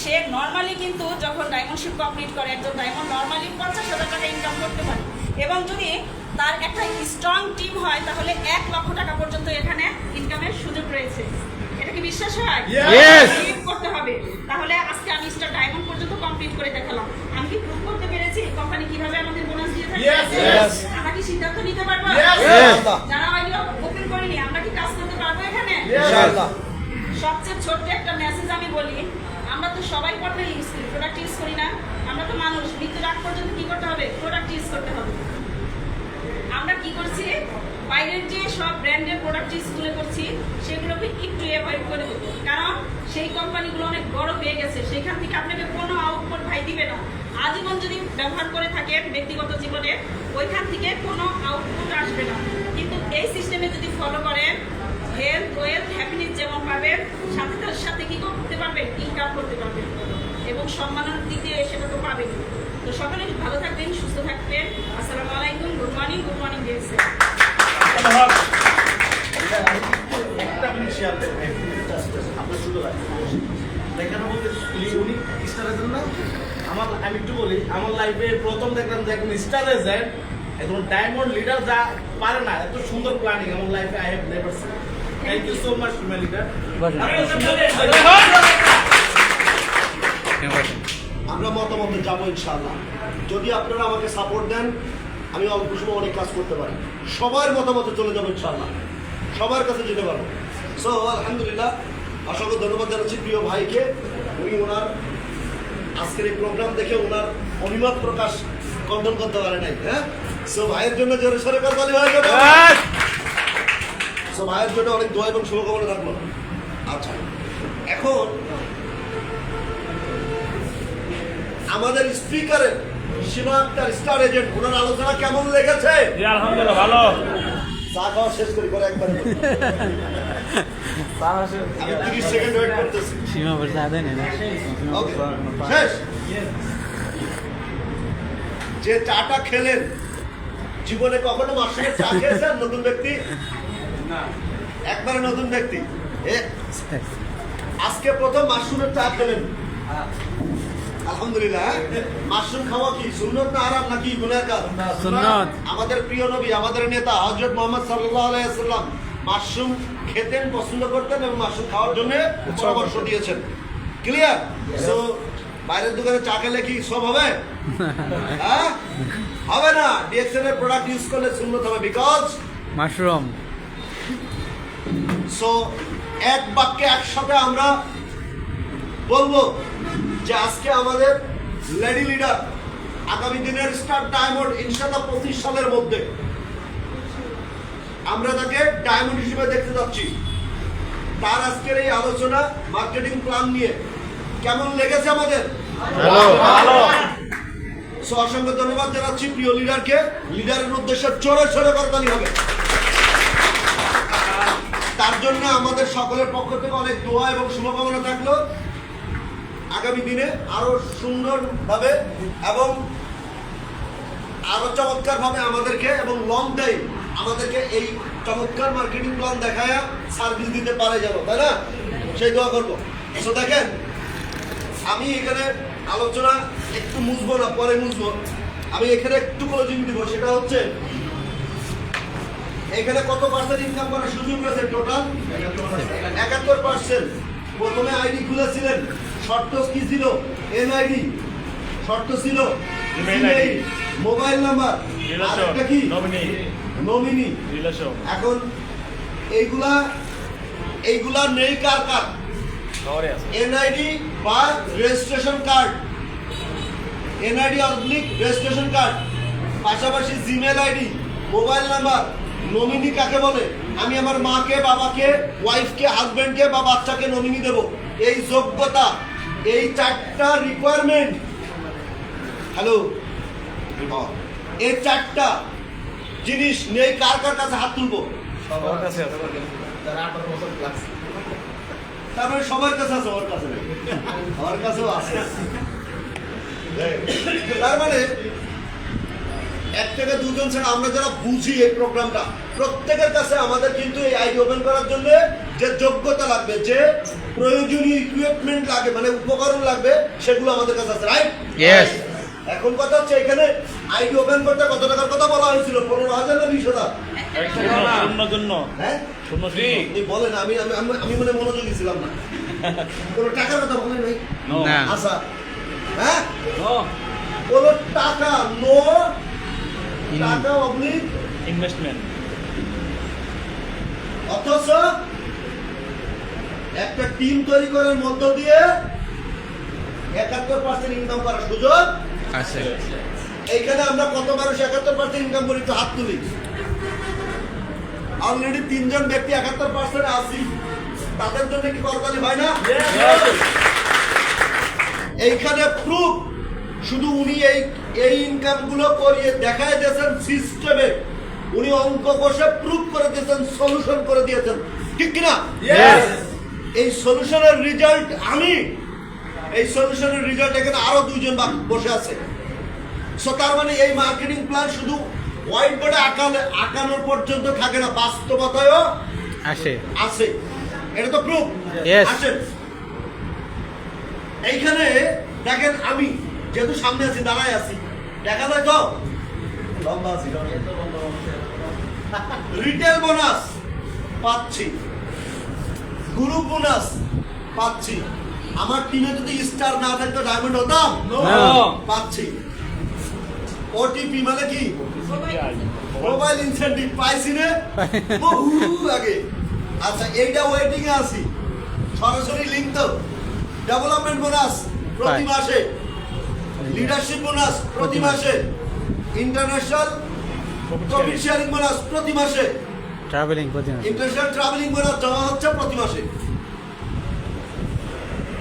A: সে নর্মালি কিন্তু যখন ডায়মন্ডশিপ কমপ্লিট করে, একজন ডায়মন্ড নর্মালি 50,000 টাকা ইনকাম করতে পারে, এবং যদি তার একটা স্ট্রং টিম হয় তাহলে 1 লক্ষ টাকা পর্যন্ত এখানে ইনকামের সুযোগ রয়েছে। এটা কি বিশ্বাস হয়?
B: Yes.
A: Believe করতে হবে। তাহলে আজকে আমি স্টার ডায়মন্ড পর্যন্ত কমপ্লিট করে দেখালাম। আমি কি প্রুভ করতে পেরেছি কোম্পানি কিভাবে আমাদের বোনাস দিয়ে থাকে?
C: Yes. Yes.
A: আমরা কি সিদ্ধান্ত নিতে পারবো?
B: Yes.
A: যারা হয়তো ওপেন করিনি, আমরা কি কাজ করতে পারবো এখানে?
C: ইনশাআল্লাহ।
A: সবচেয়ে ছোট্ট একটা মেসেজ আমি বলি, আমরা তো সবাই পণ্য ইউজ করি, প্রোডাক্ট ইউজ করি না? আমরা তো মানুষ, মৃত্যুর আগ পর্যন্ত কি করতে হবে? প্রোডাক্ট ইউজ করতে হবে। আমরা কি করছি? বাইরের যে সব ব্র্যান্ডের প্রোডাক্ট ইউজগুলো করছি সেগুলোকে একটু অ্যাভয়েড করে দেবো, কারণ সেই কোম্পানিগুলো অনেক বড় হয়ে গেছে, সেখান থেকে আপনাকে কোনো আউটপুট ভাই দিবে না। আজীবন যদি ব্যবহার করে থাকেন ব্যক্তিগত জীবনে, ওইখান থেকে কোনো আউটপুট আসবে না। কিন্তু এই সিস্টেমে যদি ফলো করেন, হেলথ ওয়েলথ হ্যাপিনেস যেমন পাবেন, সাথে তার সাথে কি করতে পারবেন? ইনকাম করতে পারবেন, এবং সম্মানের দিক দিয়ে সেটা তো পাবেন। তো সকলে ভালো থাকবেন, সুস্থ থাকবেন। আসসালামু আলাইকুম, গুড মর্নিং দিয়েছে।
C: একটা মিনিট শেয়ার করবেন। আপনার শুরু হয়। দেখানো বলতে উনি স্টারের জন্য আমি একটু বলি, আমার লাইফে প্রথম দেখলাম যে একজন স্টার এজেন্ট, একজন ডায়মন্ড লিডার যা পারে না, এত সুন্দর প্ল্যানিং আমার লাইফে I have never seen. Thank you so much my leader.
B: বসেন।
D: আমরা মতামতে যাবো ইনশাআল্লাহ। যদি আপনারা আমাকে সাপোর্ট দেন, আমি অল্প সময় অনেক কাজ করতে পারি। সবার মতামতে চলে যাবো ইনশাআল্লাহ, সবার কাছে যেতে পারবো। সো আলহামদুলিল্লাহ, অসংখ্য ধন্যবাদ জানাচ্ছি প্রিয় ভাইকে। উনি ওনার আজকের এই প্রোগ্রাম দেখে ওনার অভিমত প্রকাশ কন্ট্রোল করতে পারে নাই। হ্যাঁ, সো ভাইয়ের জন্য জোরে সোরে করতালি হয়ে যাবে। সো ভাইয়ের জন্য অনেক দোয়া এবং শুভকামনা রাখবো। আচ্ছা, এখন আমাদের স্পিকারের সীমা আক্তার স্টার এজেন্ট, ওনার আলোচনা কেমন লেগেছে?
B: জি আলহামদুলিল্লাহ ভালো।
D: চা খাওয়া শেষ করি করে একবারে আমি 30 সেকেন্ড ওয়েট করতেছি।
E: सीमा पर ज्यादा नहीं ना
D: ওকে, শেষ। যে চাটা খেলেন, জীবনে কখনো মাশরুমের চা খেয়েছেন? নতুন ব্যক্তি? একবারে নতুন ব্যক্তি। আজকে প্রথম মাশরুমের চা খেলেন, আলহামদুলিল্লাহ। মাশরুম খাওয়া কি সুন্নত না হারাম নাকি গুনাহ কাজ?
E: सुन्नत
D: আমাদের প্রিয় নবী, আমাদের নেতা হযরত মুহাম্মদ সাল্লাল্লাহু আলাইহি ওয়াসাল্লাম মাশরুম খেতেন, পছন্দ করতেন এবং মাশরুম খাওয়ার জন্য পরামর্শ দিয়েছেন। ক্লিয়ার? সো বাইরের দোকানে চা খেলে কি সব হবে? হ্যাঁ, হবে না। ডিএক্সএন এর প্রোডাক্ট ইউজ করলে সুন্নত হবে, বিকজ
E: मशरूम
D: সো এক বাক্যে একসাথে আমরা বলবো যে আজকে আমাদের লেডি লিডার, আগামী দিনের স্টার ডায়মন্ড ইনশাআল্লাহ 25 সালের মধ্যে আমরা তাকে ডায়মন্ড হিসেবে দেখতে যাচ্ছি। তার আজকের এই আলোচনা মার্কেটিং প্ল্যান নিয়ে কেমন লেগেছে আমাদের?
B: ভালো।
D: সো অসংখ্য ধন্যবাদ জানাচ্ছি প্রিয় লিডারকে। লিডারের উদ্দেশ্যে জোরে সোরে করতালি হবে। তার জন্য আমাদের সকলের পক্ষ থেকে অনেক দোয়া এবং শুভকামনা থাকলো। আগামী দিনে আরো সুন্দরভাবে এবং আরো চমৎকার ভাবে আমাদেরকে এবং লং টাইম আমাদেরকে এই চমৎকার মার্কেটিং প্ল্যান দেখায় সার্ভিস দিতে পারে যেন, তাই না? সেই দোয়া করবো। সো দেখেন, আমি এখানে আলোচনা একটু মুছবো না, পরে মুছবো। আমি এখানে একটু ক্লোজিং দিব, সেটা হচ্ছে এখানে কত পার্সেন্ট ইনকাম করার সুযোগ রয়েছে? টোটাল 71%। প্রথমে আইডি খুলেছিলেন, শর্ত কি ছিল? এনআইডি, শর্ত ছিল
B: ইমেইল
D: মোবাইল নাম্বার, আরেকটা কি? নমিনি।
B: রিলেশন
D: এখন এইগুলা নেই কার কার?
B: শহরে আছে।
D: এনআইডি বা registration card, NID oblique registration card, পাশাপাশি Gmail ID, mobile number. Nominee কাকে বলে? আমি আমার মাকে, বাবাকে, ওয়াইফকে, হাজবেন্ডকে বা বাচ্চাকে নমিনি দেব। এই যোগ্যতা, এই 4টা রিকোয়ারমেন্ট, হ্যালো, এই 4টা জিনিস নেই কার কার কাছে? হাত তুলবো।
B: সবার কাছে আছে।
D: তারপরে সবার কাছে আছে, ওর কাছে নেই। আমার কাছেও আছে। তার মানে 1 থেকে 2 জন ছাড়া আমরা যারা বুঝি এই প্রোগ্রামটা, প্রত্যেকের কাছে আমাদের কিন্তু এই আইডি ওপেন করার জন্য যে যোগ্যতা লাগবে, যে প্রয়োজনীয় ইকুইপমেন্ট লাগবে, মানে উপকরণ লাগবে, সেগুলো আমাদের কাছে আছে, রাইট?
E: यस
D: এখন কথা হচ্ছে এখানে আইডি ওপেন করতে কত টাকার কথা বলা হয়েছিল? 15,000 না 20,000?
B: শূন্য
D: হ্যাঁ,
B: শূন্য ফ্রি।
D: আপনি বলেন, আমি মানে মনোযোগী ছিলাম না। কোনো টাকার কথা বলেন নাই?
E: না
D: আচ্ছা, হ্যাঁ, কোন টাকা, নো টাকা অবলিক,
B: ইনভেস্টমেন্ট।
D: অথচ একটা টিম তৈরি করার মধ্য দিয়ে 71% ইনকাম করার সুযোগ
E: আছে
D: এইখানে। আমরা কত মানুষ 71% ইনকাম করি? তো হাত তুলি। অলরেডি 3 জন ব্যক্তি 71% আছি, তাদের জন্য কি করতালি হয় না? এইখানে প্রুফ শুধু উনি এই ইনকাম গুলো করিয়ে দেখায় দিয়েছেন সিস্টেমে, উনি অঙ্ক কষে প্রুফ করে দিয়েছেন, সলিউশন করে দিয়েছেন, ঠিক কিনা? এই সলিউশনের রেজাল্ট আমি, এই সলিউশনের রেজাল্ট এখানে আরো 2 জন বসে আছে। সো তার মানে এই মার্কেটিং প্ল্যান শুধু হোয়াইট বোর্ডে আঁকানোর পর্যন্ত থাকে না, বাস্তবতায়ও
E: আসে
D: আছে। এটা তো প্রুফ।
E: Yes.
D: আসেন এইখানে দেখেন, আমি যেহেতু সামনে আছি, দাঁড়ায় আছি, দেখা যায় তো লম্বা আছি, রিটেল বোনাস পাচ্ছি, গ্রুপ বোনাস পাচ্ছি, আমার টিমে যদি স্টার না থাকতো ডায়মন্ড হতাম পাচ্ছি। ওটিপি মানে কি? মোবাইল ইনসেন্টিভ পাইছি রে বহু আগে। আচ্ছা এইটা ওয়েটিং এ আছি, সরাসরি লিঙ্ক তো। ডেভেলপমেন্ট বোনাস প্রতি মাসে, লিডারশিপ বোনাস প্রতি মাসে, ইন্টারন্যাশনাল প্রফিট শেয়ারিং বোনাস প্রতি মাসে,
E: ট্রাভেলিং প্রতি মাসে।
D: ইন্টারন্যাশনাল ট্রাভেলিং বোনাস জমা হচ্ছে প্রতি মাসে।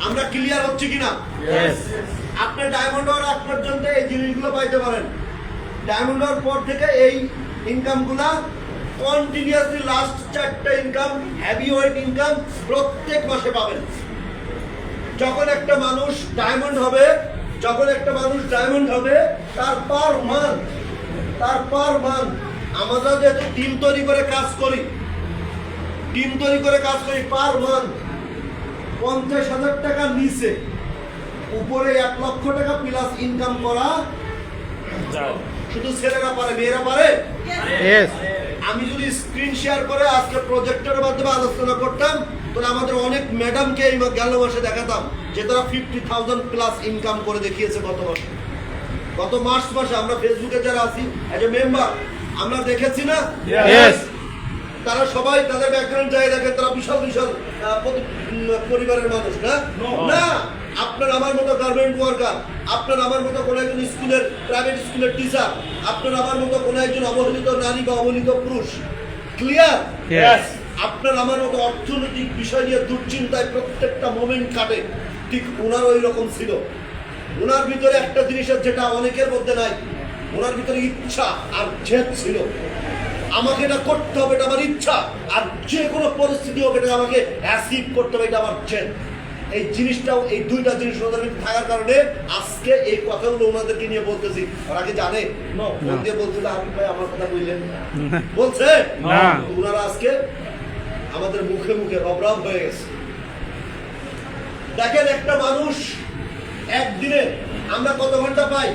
D: আমরা ক্লিয়ার হচ্ছে কিনা?
E: Yes.
D: আপনি ডায়মন্ড হওয়ার আগ পর্যন্ত এই জিনিসগুলো পাইতে পারেন। ডায়মন্ড হওয়ার পর থেকে এই ইনকামগুলা কন্টিনিউয়াসলি লাস্ট 4টা ইনকাম, হেভি ওয়েট ইনকাম প্রত্যেক মাসে পাবেন। যখন একটা মানুষ ডায়মন্ড হবে, তার পার মান্থ আমরা যেহেতু টিম তৈরি করে কাজ করি, পার মান্থ 50,000 টাকার নিচে উপরে 1 লক্ষ টাকা প্লাস ইনকাম করা শুধু ছেলেরা পারে, মেয়েরা পারে।
E: Yes.
D: আমি যদি স্ক্রিন শেয়ার করে আজকে প্রজেক্টরের মাধ্যমে আলোচনা করতাম, তাহলে আমাদের অনেক ম্যাডামকে এই গেল মাসে দেখাতাম যে তারা 50,000 প্লাস ইনকাম করে দেখিয়েছে গত মাসে। আমরা ফেসবুকে যারা আছি এজ এ মেম্বার আমরা দেখেছি না?
E: Yes.
D: তারা সবাই তাদের ব্যাকগ্রাউন্ড যাই দেখেন, তারা বিশাল পরিবারের মানুষ না? না, আপনার আমার মতো গার্মেন্ট ওয়ার্কার, আপনার আমার মতো কোনো একজন স্কুলের প্রাইভেট স্কুলের টিচার, আপনার আমার মতো কোনো একজন অবহেলিত নারী বা অবহেলিত পুরুষ। ক্লিয়ার?
E: Yes.
D: আপনার আমার মতো অর্থনৈতিক বিষয় নিয়ে দুশ্চিন্তায় প্রত্যেকটা মোমেন্ট কাটে, ঠিক ওনার ওই রকম ছিল। ওনার ভিতরে একটা জিনিসের যেটা অনেকের মধ্যে নাই, ওনার ভিতরে ইচ্ছা আর জেদ ছিল। আমাকে এটা করতে হবে, এটা আমার ইচ্ছা, আর যে কোনো পরিস্থিতি হোক এটা আমাকে অ্যাচিভ করতে হবে, এটা আমার জেদ। এই জিনিসটাও, এই দুইটা জিনিস ওনাদের ভিতরে থাকার কারণে আজকে এই কথাগুলো ওনাদেরকে নিয়ে বলতেছি। ওরা কি জানে? ফোন দিয়ে বলছিল হাবিব ভাই আমার কথা বললেন, বলছে
E: না।
D: ওনারা আজকে আমাদের মুখে মুখে রব হয়ে গেছে। দেখেন একটা মানুষ একদিনে আমরা কত ঘন্টা পাই?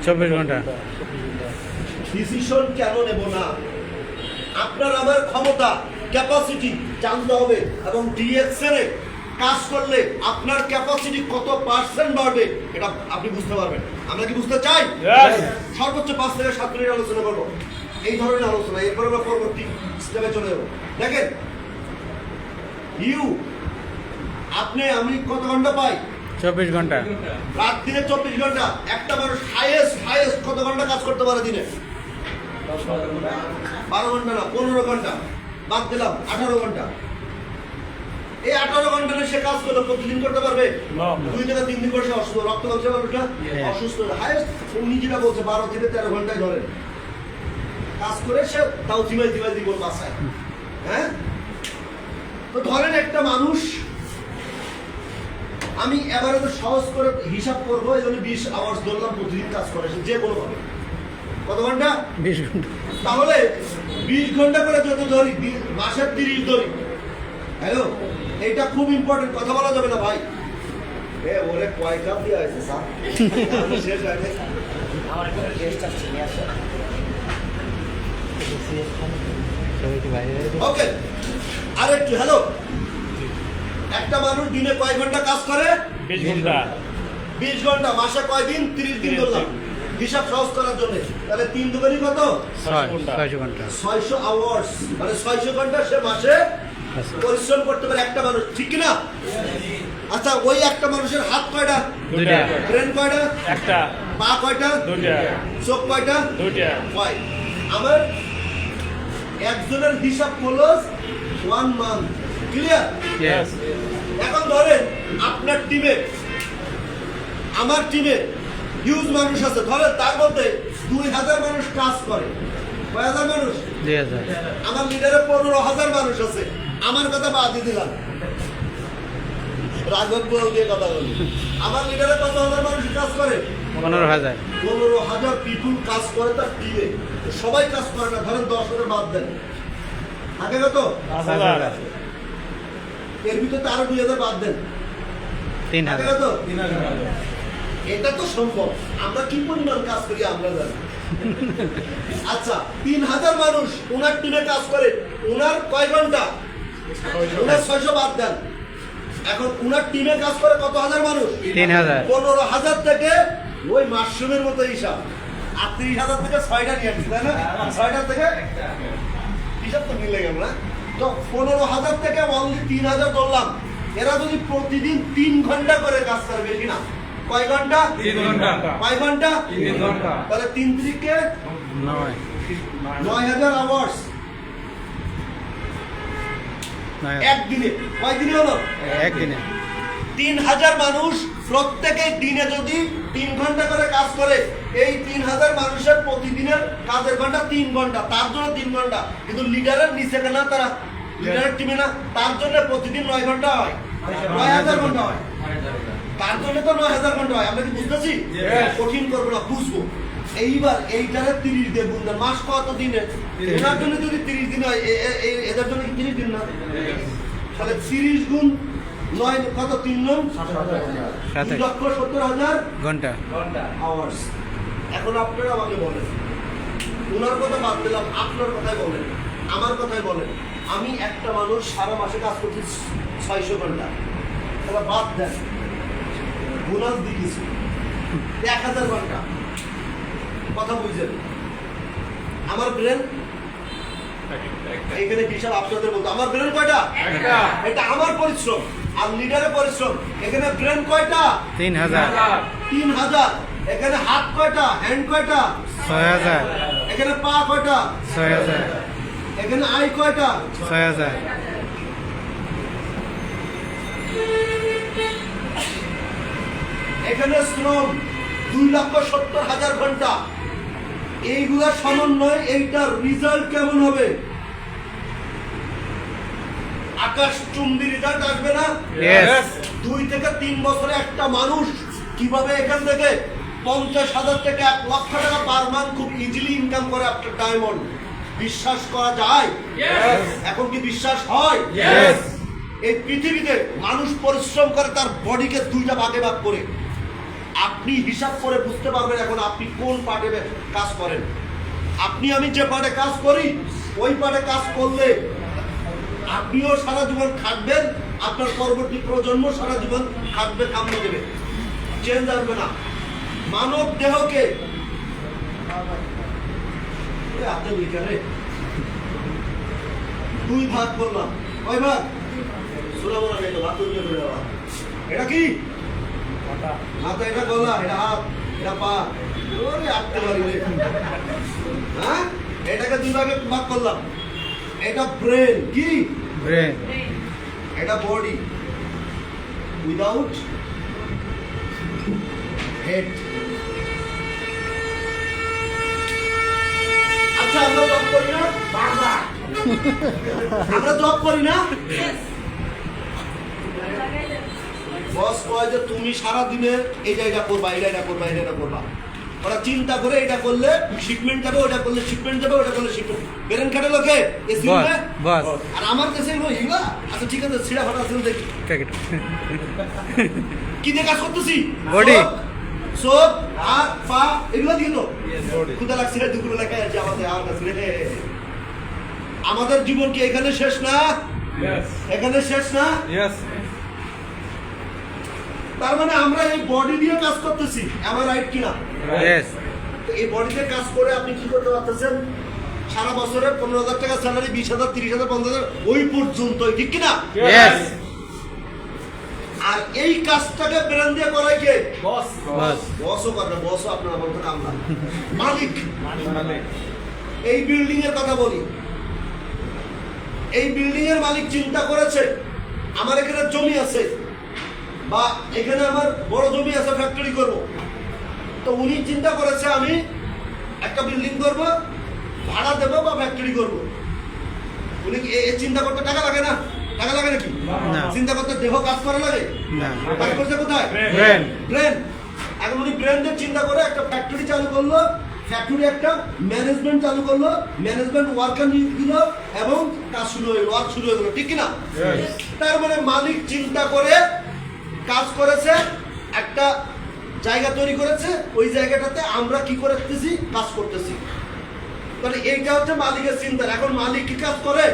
E: 24 ঘন্টা।
D: ডিসিশন কেন নেব না? আপনার আমার ক্ষমতা, ক্যাপাসিটি জানতে হবে, এবং ডিএক্সএল এ কাজ করলে আপনার ক্যাপাসিটি কত পার্সেন্ট বাড়বে এটা আপনি বুঝতে পারবেন। আমরা কি বুঝতে চাই? সর্বোচ্চ 5 থেকে 7 মিনিট আলোচনা করবো এই ধরনের আলোচনা, এরপর আমরা পরবর্তী স্টেপে চলে যাবো। দেখেন আমি কত ঘন্টা পাই?
E: 24 ঘন্টা।
D: রাত দিনে 24 ঘন্টা। একটা মানুষ হাইয়েস্ট কত ঘন্টা কাজ করতে পারে দিনে? 12 ঘন্টা না, 15 ঘন্টা, বাদ দিলাম 18 ঘন্টা। এই 18 ঘন্টা সে কাজ করলে প্রতিদিন করতে পারবে? 2 থেকে 3 দিন করে সে অসুস্থ, রক্ত কমছে, মানুষটা অসুস্থ। হাইয়েস্ট উনি যেটা বলছে 12 থেকে 13 ঘন্টায় ধরেন কাজ করে সে তাও জিমাই জীবন বাঁচায়। হ্যাঁ, তো ধরেন একটা মানুষ, আমি এবারে তো সহজ করে হিসাব করবো, এই জন্য 20 আওয়ার্স ধরলাম প্রতিদিন কাজ করে সে যে কোনো ভাবে। কত ঘন্টা?
E: 20 ঘন্টা।
D: তাহলে 20 ঘন্টা করে যত ধরি, মাসের 30 ধরি। হ্যালো, এইটা খুব ইম্পর্টেন্ট, কথা বলা যাবে না ভাই। ওরে কয় কাপ দিয়ে আছে স্যার? শেষ হয়নি। ওকে, আরেকটু হ্যালো। একটা মানুষ দিনে কয় ঘন্টা কাজ করে?
B: 20 ঘন্টা।
D: 20 ঘন্টা, মাসে কয় দিন? 30 দিন ধরলাম হিসাব সহজ করার জন্য। তাহলে 3 দুগুণই কত?
E: 6 ঘন্টা।
D: 600 আওয়ার্স, মানে 600 ঘন্টা সে মাসে পরিশ্রম করতে পারে একটা মানুষ, ঠিক কিনা? আচ্ছা, ওই একটা মানুষের হাত কয়টা?
E: 2টা।
D: ব্রেন কয়টা?
B: একটা।
D: পা কয়টা?
B: 2টা।
D: চোখ কয়টা?
B: 2টা।
D: কয়? আমার একজনের হিসাব হলো 1 মান্থ। ক্লিয়ার?
E: Yes.
D: এখন ধরেন আপনার টিমে, আমার টিমে হিউজ মানুষ আছে, ধরেন তার মধ্যে 2000 মানুষ কাজ করে। কয় হাজার মানুষ?
E: 2000।
D: আমার লিডারে 15,000 মানুষ আছে। আমার কথা বাদ দিয়ে দিলাম, রাঘব বল দিয়ে কথা বলি। আমার লিডারে কত হাজার মানুষ কাজ করে?
E: 15,000।
D: 15,000 পিপুল কাজ করে তার টিমে। সবাই কাজ করে না, ধরেন 10,000 বাদ দেন, থাকে কত?
B: 5,000।
D: এর ভিতরে আরো 2,000 বাদ দেন, থাকে
E: 3,000।
D: কত? এটা তো সম্ভব। আমরা কি পরিমাণ কাজ করি আমরা জানি। আচ্ছা, 3,000 মানুষ ওনার টিমে কাজ করে, ওনার কয় ঘন্টা? ওনার 600 বাদ দেন, এখন উনার টিমে কাজ করে কত হাজার মানুষ?
E: 3000
D: 15,000 থেকে ওই মাশরুমের মতো হিসাব। আর 30,000 থেকে 6টা নিয়ে আসছি, তাই না? 6টা থেকে হিসাব তো মিলে গেল না? তো 15,000 থেকে অনলি 3,000 ধরলাম। এরা যদি প্রতিদিন 3 ঘন্টা করে কাজ করে, বেশি না? কয় ঘন্টা?
B: 3 ঘন্টা।
D: কয় ঘন্টা?
B: 3 ঘন্টা।
D: তাহলে 3 ×
E: 9
D: 9,000 আওয়ার্স
E: 9
D: একদিনে। কয় দিনে হলো?
E: একদিনে
D: 3,000 মানুষ প্রত্যেকের দিনে যদি 3 ঘন্টা করে কাজ করে, এই 3,000 মানুষের প্রতিদিনের কাজের ঘন্টা 3 ঘন্টা, তার জন্য 3 ঘন্টা। কিন্তু লিডারের নিচে না, তারা লিডারের টিমে না, তার জন্য প্রতিদিন 9 ঘন্টা হয়, 9,000 ঘন্টা হয়। তার জন্য তো 9,000 ঘন্টা হয়। আমরা কি বুঝতেছি? কঠিন করবো না, বুঝবো। এইবার এইটারে 30 দিয়ে গুণ দেন। মাস কত দিনে? ওনার জন্য যদি 30 দিন হয়, এদের জন্য কি 30 দিন না? তাহলে 30 গুণ 9 কত? 3 9
E: 27
D: 2,70,000
E: ঘন্টা
D: আওয়ার্স। এখন আপনারা আমাকে বলেন, ওনার কথা বাদ দিলাম, আপনার কথাই বলেন, আমার কথাই বলেন। আমি একটা মানুষ সারা মাসে কাজ করছি 600 ঘন্টা, তাহলে বাদ দেন, বোনাস দিয়েছি 1,000 ঘন্টা। কথা বুঝছেন? আমার ব্রেন এখানে হিসাব আপনাদের বলতো, আমার ব্রেন কয়টা?
B: একটা।
D: এটা আমার পরিশ্রম আর লিডারের পরিশ্রম। এখানে ব্রেন কয়টা?
E: 3000
D: 3,000। এখানে হাত কয়টা? হ্যান্ড কয়টা?
E: 6000
D: এখানে পা কয়টা?
E: 6000
D: এখানে আই কয়টা?
E: 6000
D: এখানে শ্রম 2,70,000 ঘন্টা। এইগুলা সমন্বয়, এইটার রেজাল্ট কেমন হবে? আকাশ চুম্বি রেজাল্ট আসবে না?
E: Yes.
D: 2 থেকে 3 বছরে একটা মানুষ কিভাবে এখান থেকে 50,000 থেকে 1 লক্ষ টাকা পার মান্থ খুব ইজিলি ইনকাম করে আফটার ডায়মন্ড। বিশ্বাস করা যায়? এখন কি বিশ্বাস হয়? এই পৃথিবীতে মানুষ পরিশ্রম করে তার বডিকে 2টা ভাগে ভাগ করে। আপনি হিসাব করে বুঝতে পারবেন এখন আপনি কোন পার্টে কাজ করেন। আপনি আমি যে পার্টে কাজ করি, ওই পার্টে কাজ করলে আপনিও সারা জীবন খাটবেন, আপনার পরবর্তী প্রজন্ম সারা জীবন খাটবে, কামড়ে দেবে, চেঞ্জ আসবে না। মানব দেহকে আপনার লিখারে 2 ভাগ করলাম। কয় ভাগ? সুরাবো না, এটা ভাগ করে দেওয়া। এটা কি? মাথা, এটা গলা, এটা হাত, এটা পা। ওরে আটতে পারি রে। হ্যাঁ, এটাকে 2 ভাগে ভাগ করলাম। এটা ব্রেন, কি
E: ব্রেন
D: এটা বডি উইদাউট হেড। আচ্ছা, আমরা জব করি না? আমরা জব করি না? বস কয় যে তুমি সারা দিনে এটা করবা, এটা করবা, এটা করবা। ওরা চিন্তা করে এটা করলে শিপমেন্ট যাবে, ওটা করলে শিপমেন্ট যাবে, ওটা করলে শিপমেন্ট। বেরেন কাটে লোকে এসি রুমে।
E: বস
D: আর আমার কাছে এগুলো আচ্ছা ঠিক আছে, ছিঁড়া ফাটা আছে দেখি কি দিয়ে কাজ করতেছি?
E: Body.
D: চোখ, হাত, পা, এগুলো দিয়ে তো ক্ষুদা লাগছে রে, দুপুর এলাকায় আছে আমাদের, আমার কাছে রে। আমাদের জীবন কি এখানে শেষ না? এখানে শেষ না? তার মানে আমরা এই বডি দিয়ে কাজ করতেছি, আমার রাইট কিনা?
E: ইয়েস
D: তো এই বডিতে কাজ করে আপনি কি করতে পারতেছেন? সারা বছরে 15,000 টাকা স্যালারি, 20,000, 30,000, 50,000 ওই পর্যন্তই, ঠিক কিনা?
E: ইয়েস
D: আর এই কাজটাকে ব্রেন দিয়ে করাই কে?
B: বস।
D: বসও করে না, বসও আপনারা বলতে কামলা মালিক। এই বিল্ডিং এর কথা বলি, এই বিল্ডিং এর মালিক চিন্তা করেছে আমার এখানে জমি আছে বা এখানে আমার বড় জমি আছে, ফ্যাক্টরি করব। তো উনি চিন্তা করেছে আমি একটা বিল্ডিং করব, ভাড়া দেবো বা ফ্যাক্টরি করব। উনি এই চিন্তা করতে টাকা লাগে না? টাকা লাগে নাকি?
E: না।
D: চিন্তা করতে দেহ কাজ করা লাগে
E: না
D: কাজ করছে কোথায়?
E: Brain
D: brain. এখন উনি ব্রেন দিয়ে চিন্তা করে একটা ফ্যাক্টরি চালু করলো, ফ্যাক্টরি একটা ম্যানেজমেন্ট চালু করলো, ম্যানেজমেন্ট ওয়ার্কার নিয়ে দিল এবং কাজ শুরু হয়ে গেল, ওয়ার্ক শুরু হয়ে গেল, ঠিক কিনা? তার মানে মালিক চিন্তা করে কাজ করেছে, একটা জায়গা তৈরি করেছে, ওই জায়গাটাতে আমরা কি করতেছি? কাজ করতেছি। মানে এইটা হচ্ছে মালিকের চিন্তা। এখন মালিক কি কাজ করে?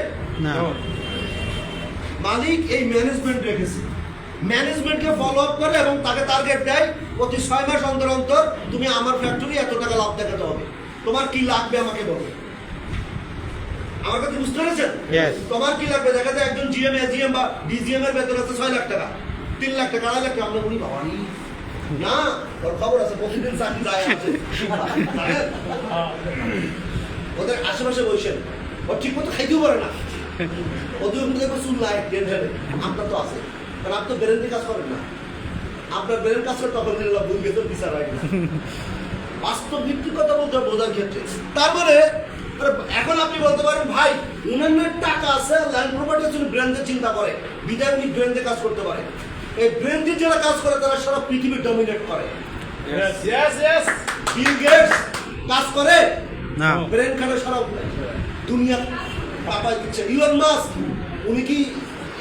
E: না
D: মালিক এই ম্যানেজমেন্ট রেখেছে, ম্যানেজমেন্টকে ফলো আপ করে এবং তাকে টার্গেট দেয় প্রতি 6 মাস অন্তর অন্তর তুমি আমার ফ্যাক্টরি এত টাকা লাভ দেখাতে হবে। তোমার কি লাগবে আমাকে বলো। আমার কথা বুঝতে পেরেছেন?
E: Yes.
D: তোমার কি লাগবে? দেখা যায় একজন জিএম এজিএম বা ডিজিএম এর বেতন আছে 6 লাখ টাকা, 3 লাখ টাকা, 2.5 লাখ টাকা। আমরা বলি বাবা রে, না ওর খবর আছে, প্রতিদিন চাকরি যায় আছে। জানেন? ওদের আশেপাশে বসেন, ও ঠিক মতো খাইতেও পারে না, ওদের মধ্যে দেখবো চুল নাই টেনশনে। আপনার তো আছে, কারণ আপনি তো ব্রেন দিয়ে কাজ করেন না। আপনার ব্রেন কাজ করে তখন ভুল গেছে বিচার হয় না। বাস্তব ভিত্তিক কথা বলতে হবে বোঝার ক্ষেত্রে। তার মানে এখন আপনি বলতে পারেন ভাই উনার টাকা আছে, ল্যান্ড প্রপার্টির জন্য ব্র্যান্ডের চিন্তা করে, বিদায় উনি ব্র্যান্ডে কাজ করতে পারে। এই ব্র্যান্ডে যারা কাজ করে তারা সারা পৃথিবী ডমিনেট করে। বিল গেটস কাজ করে
E: না।
D: ব্রেন খানে সারা দুনিয়া পাপাই দিচ্ছে। ইলন মাস্ক উনি কি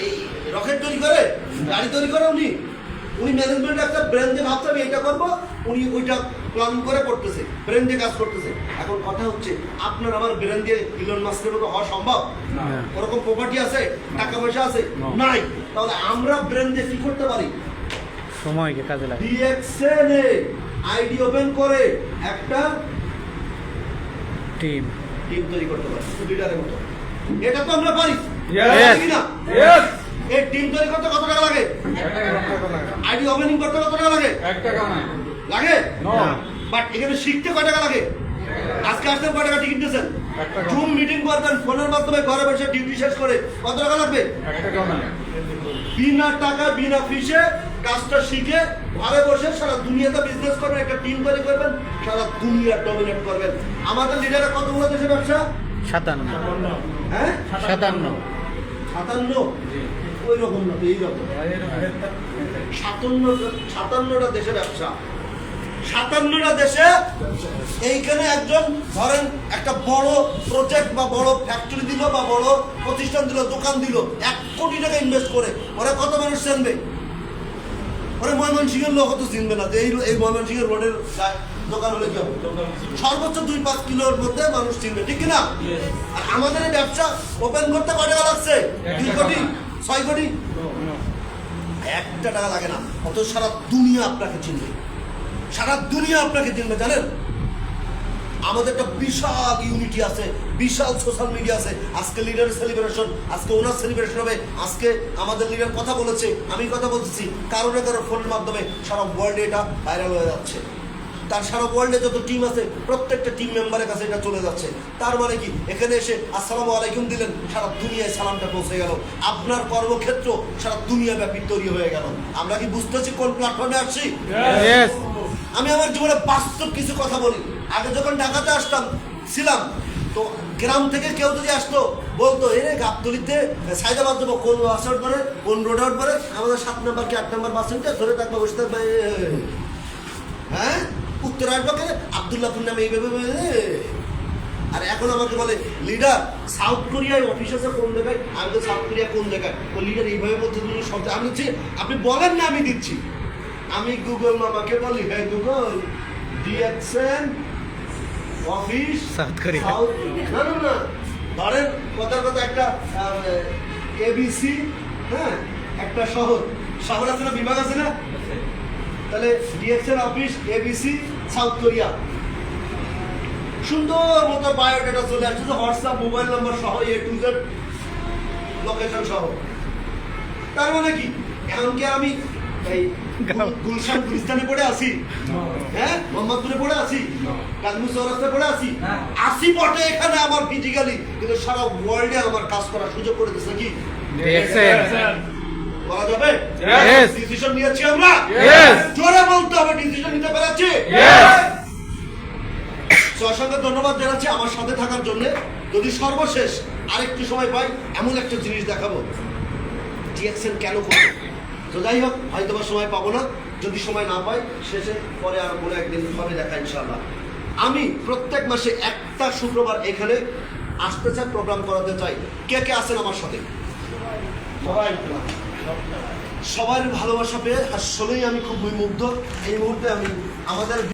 D: এই রকেট তৈরি করে, গাড়ি তৈরি করে? উনি ম্যানেজমেন্ট একটা ব্রেন দিয়ে ভাবতে আমি এটা করবো, উনি ওইটা প্ল্যান করে করতেছে, ব্রেন দিয়ে কাজ করতেছে। এখন কথা হচ্ছে আপনার আমার ব্রেন দিয়ে ইলন মাস্কের মতো হওয়া সম্ভব? ওরকম প্রপার্টি আছে, টাকা পয়সা আছে? নাই। তাহলে আমরা ব্রেন দিয়ে কি করতে পারি?
E: সময়কে কাজে লাগে।
D: ডিএক্সএন এ আইডি ওপেন করে একটা
E: টিম।
D: টিম তৈরি করতে পারি লিডারের মতো। এটা তো আমরা পারি,
E: Yes.
D: পারি না? এই টিম তৈরি করতে কত টাকা লাগে? আইডি ওপেনিং করতে কত টাকা লাগে? লাগে? বাট এখানে শিখতে কয় টাকা লাগে? আজকে আসতে কয় টাকা টিকিট দিয়েছেন? জুম মিটিং করবেন ফোনের মাধ্যমে ঘরে বসে ডিউটি শেষ করে কত টাকা লাগবে? বিনা টাকা বিনা ফিসে কাজটা শিখে ঘরে বসে সারা দুনিয়াতে বিজনেস করবেন, একটা টিম তৈরি করবেন, সারা দুনিয়া ডমিনেট করবেন। আমাদের লিডারে কতগুলো দেশে ব্যবসা?
E: 57।
D: হ্যাঁ
E: 57।
D: 57? ওই রকম না, এই রকম 57টা দেশে ব্যবসা। 57টা দেশে এইখানে একজন ধরেন একটা বড় প্রজেক্ট বা বড় ফ্যাক্টরি দিল বা বড় প্রতিষ্ঠান দিল, দোকান দিল, 1 কোটি টাকা ইনভেস্ট করে, ওরা কত মানুষ চিনবে? ওরা ময়মনসিংহের লোক তো চিনবে না যে এই ময়মনসিংহের রোডের দোকান হলে কি হবে? সর্বোচ্চ 2-5 কিলোর মধ্যে মানুষ চিনবে, ঠিক কিনা? আর আমাদের এই ব্যবসা ওপেন করতে কয় টাকা লাগছে? 2 কোটি 6 কোটি? 1 টাকা লাগে না, অত সারা দুনিয়া আপনাকে চিনবে, সারা দুনিয়া আপনাকে চিনবে। জানেন আমাদের একটা বিশাল ইউনিটি আছে, বিশাল সোশ্যাল মিডিয়া আছে। আজকে লিডারের সেলিব্রেশন, আজকে ওনার সেলিব্রেশন হবে, আজকে আমাদের লিডার কথা বলেছে, আমি কথা বলতেছি, কারো না কারো ফোনের মাধ্যমে সারা ওয়ার্ল্ডে এটা ভাইরাল হয়ে যাচ্ছে। তার সারা ওয়ার্ল্ডে যত টিম আছে প্রত্যেকটা টিম মেম্বারের কাছে এটা চলে যাচ্ছে। তার মানে কি এখানে এসে আসসালামু আলাইকুম দিলেন, সারা দুনিয়ায় সালামটা পৌঁছে গেল, আপনার কর্মক্ষেত্র সারা দুনিয়া ব্যাপী তৈরি হয়ে গেল। আমরা কি বুঝতেছি কোন প্ল্যাটফর্মে আসছি?
E: Yes.
D: আমি আমার জীবনে বাস্তব কিছু কথা বলি। আগে যখন ঢাকাতে ছিলাম তো গ্রাম থেকে কেউ যদি আসতো বলতো এ গাবতলিতে সাইদাবাদ যাবো, কোন বাসে উঠবে, কোন রোডে উঠবে, আমাদের 7 নম্বর কি 8 নম্বর বাস উঠে ধরে থাকবো, বসে থাকবে। হ্যাঁ উত্তর আসবে আবদুল্লাপুর নামে এইভাবে। আর এখন আমাকে বলে লিডার সাউথ কোরিয়ায় অফিস আছে কোন জায়গায়? আমি তো সাউথ কোরিয়া কোন জায়গায়? ও লিডার এইভাবে বলতে তুমি সব আমি আপনি বলেন না, আমি দিচ্ছি। আমি গুগল মামাকে বলি, হ্যাঁ Google DXN office
E: south Korea.
D: না না না, ধরেন কথার কথা একটা এবিসি, হ্যাঁ একটা শহর আছে না, বিভাগ আছে না? তাহলে DXN office ABC south Korea, সুন্দর মতো বায়োডাটা চলে আসছে, হোয়াটসঅ্যাপ মোবাইল নাম্বার সহ A to Z লোকেশন সহ। তার মানে কি এমনকি আমি এই গুলশান গুলিস্তানে পড়ে আছি, হ্যাঁ মোহাম্মদপুরে পড়ে আছি, কাজমু চৌরাস্তায় পড়ে আছি, আসি বটে এখানে আমার ফিজিক্যালি, কিন্তু সারা ওয়ার্ল্ডে আমার কাজ করার সুযোগ করে দিচ্ছে কি বলা যাবে? ডিসিশন নিয়েছি আমরা, জোরে বলতে হবে ডিসিশন নিতে পেরেছি। অসংখ্য ধন্যবাদ জানাচ্ছি আমার সাথে থাকার জন্য। যদি সর্বশেষ আরেকটু সময় পাই এমন একটা জিনিস দেখাবো ডিএক্সএন কেন করবো। তো যাই হোক হয়তো বা সময় পাবো না, যদি সময় না পাই শেষে পরে আর কোনো একদিন হবে দেখা ইনশাআল্লাহ। আমি প্রত্যেক মাসে একটা শুক্রবার এখানে আসতে চাই, প্রোগ্রাম করাতে চাই। কে কে আছেন আমার সাথে? সবার ভালোবাসা পেয়ে আসলেই আমি খুব মুগ্ধ। এই মুহূর্তে আমি আমাদের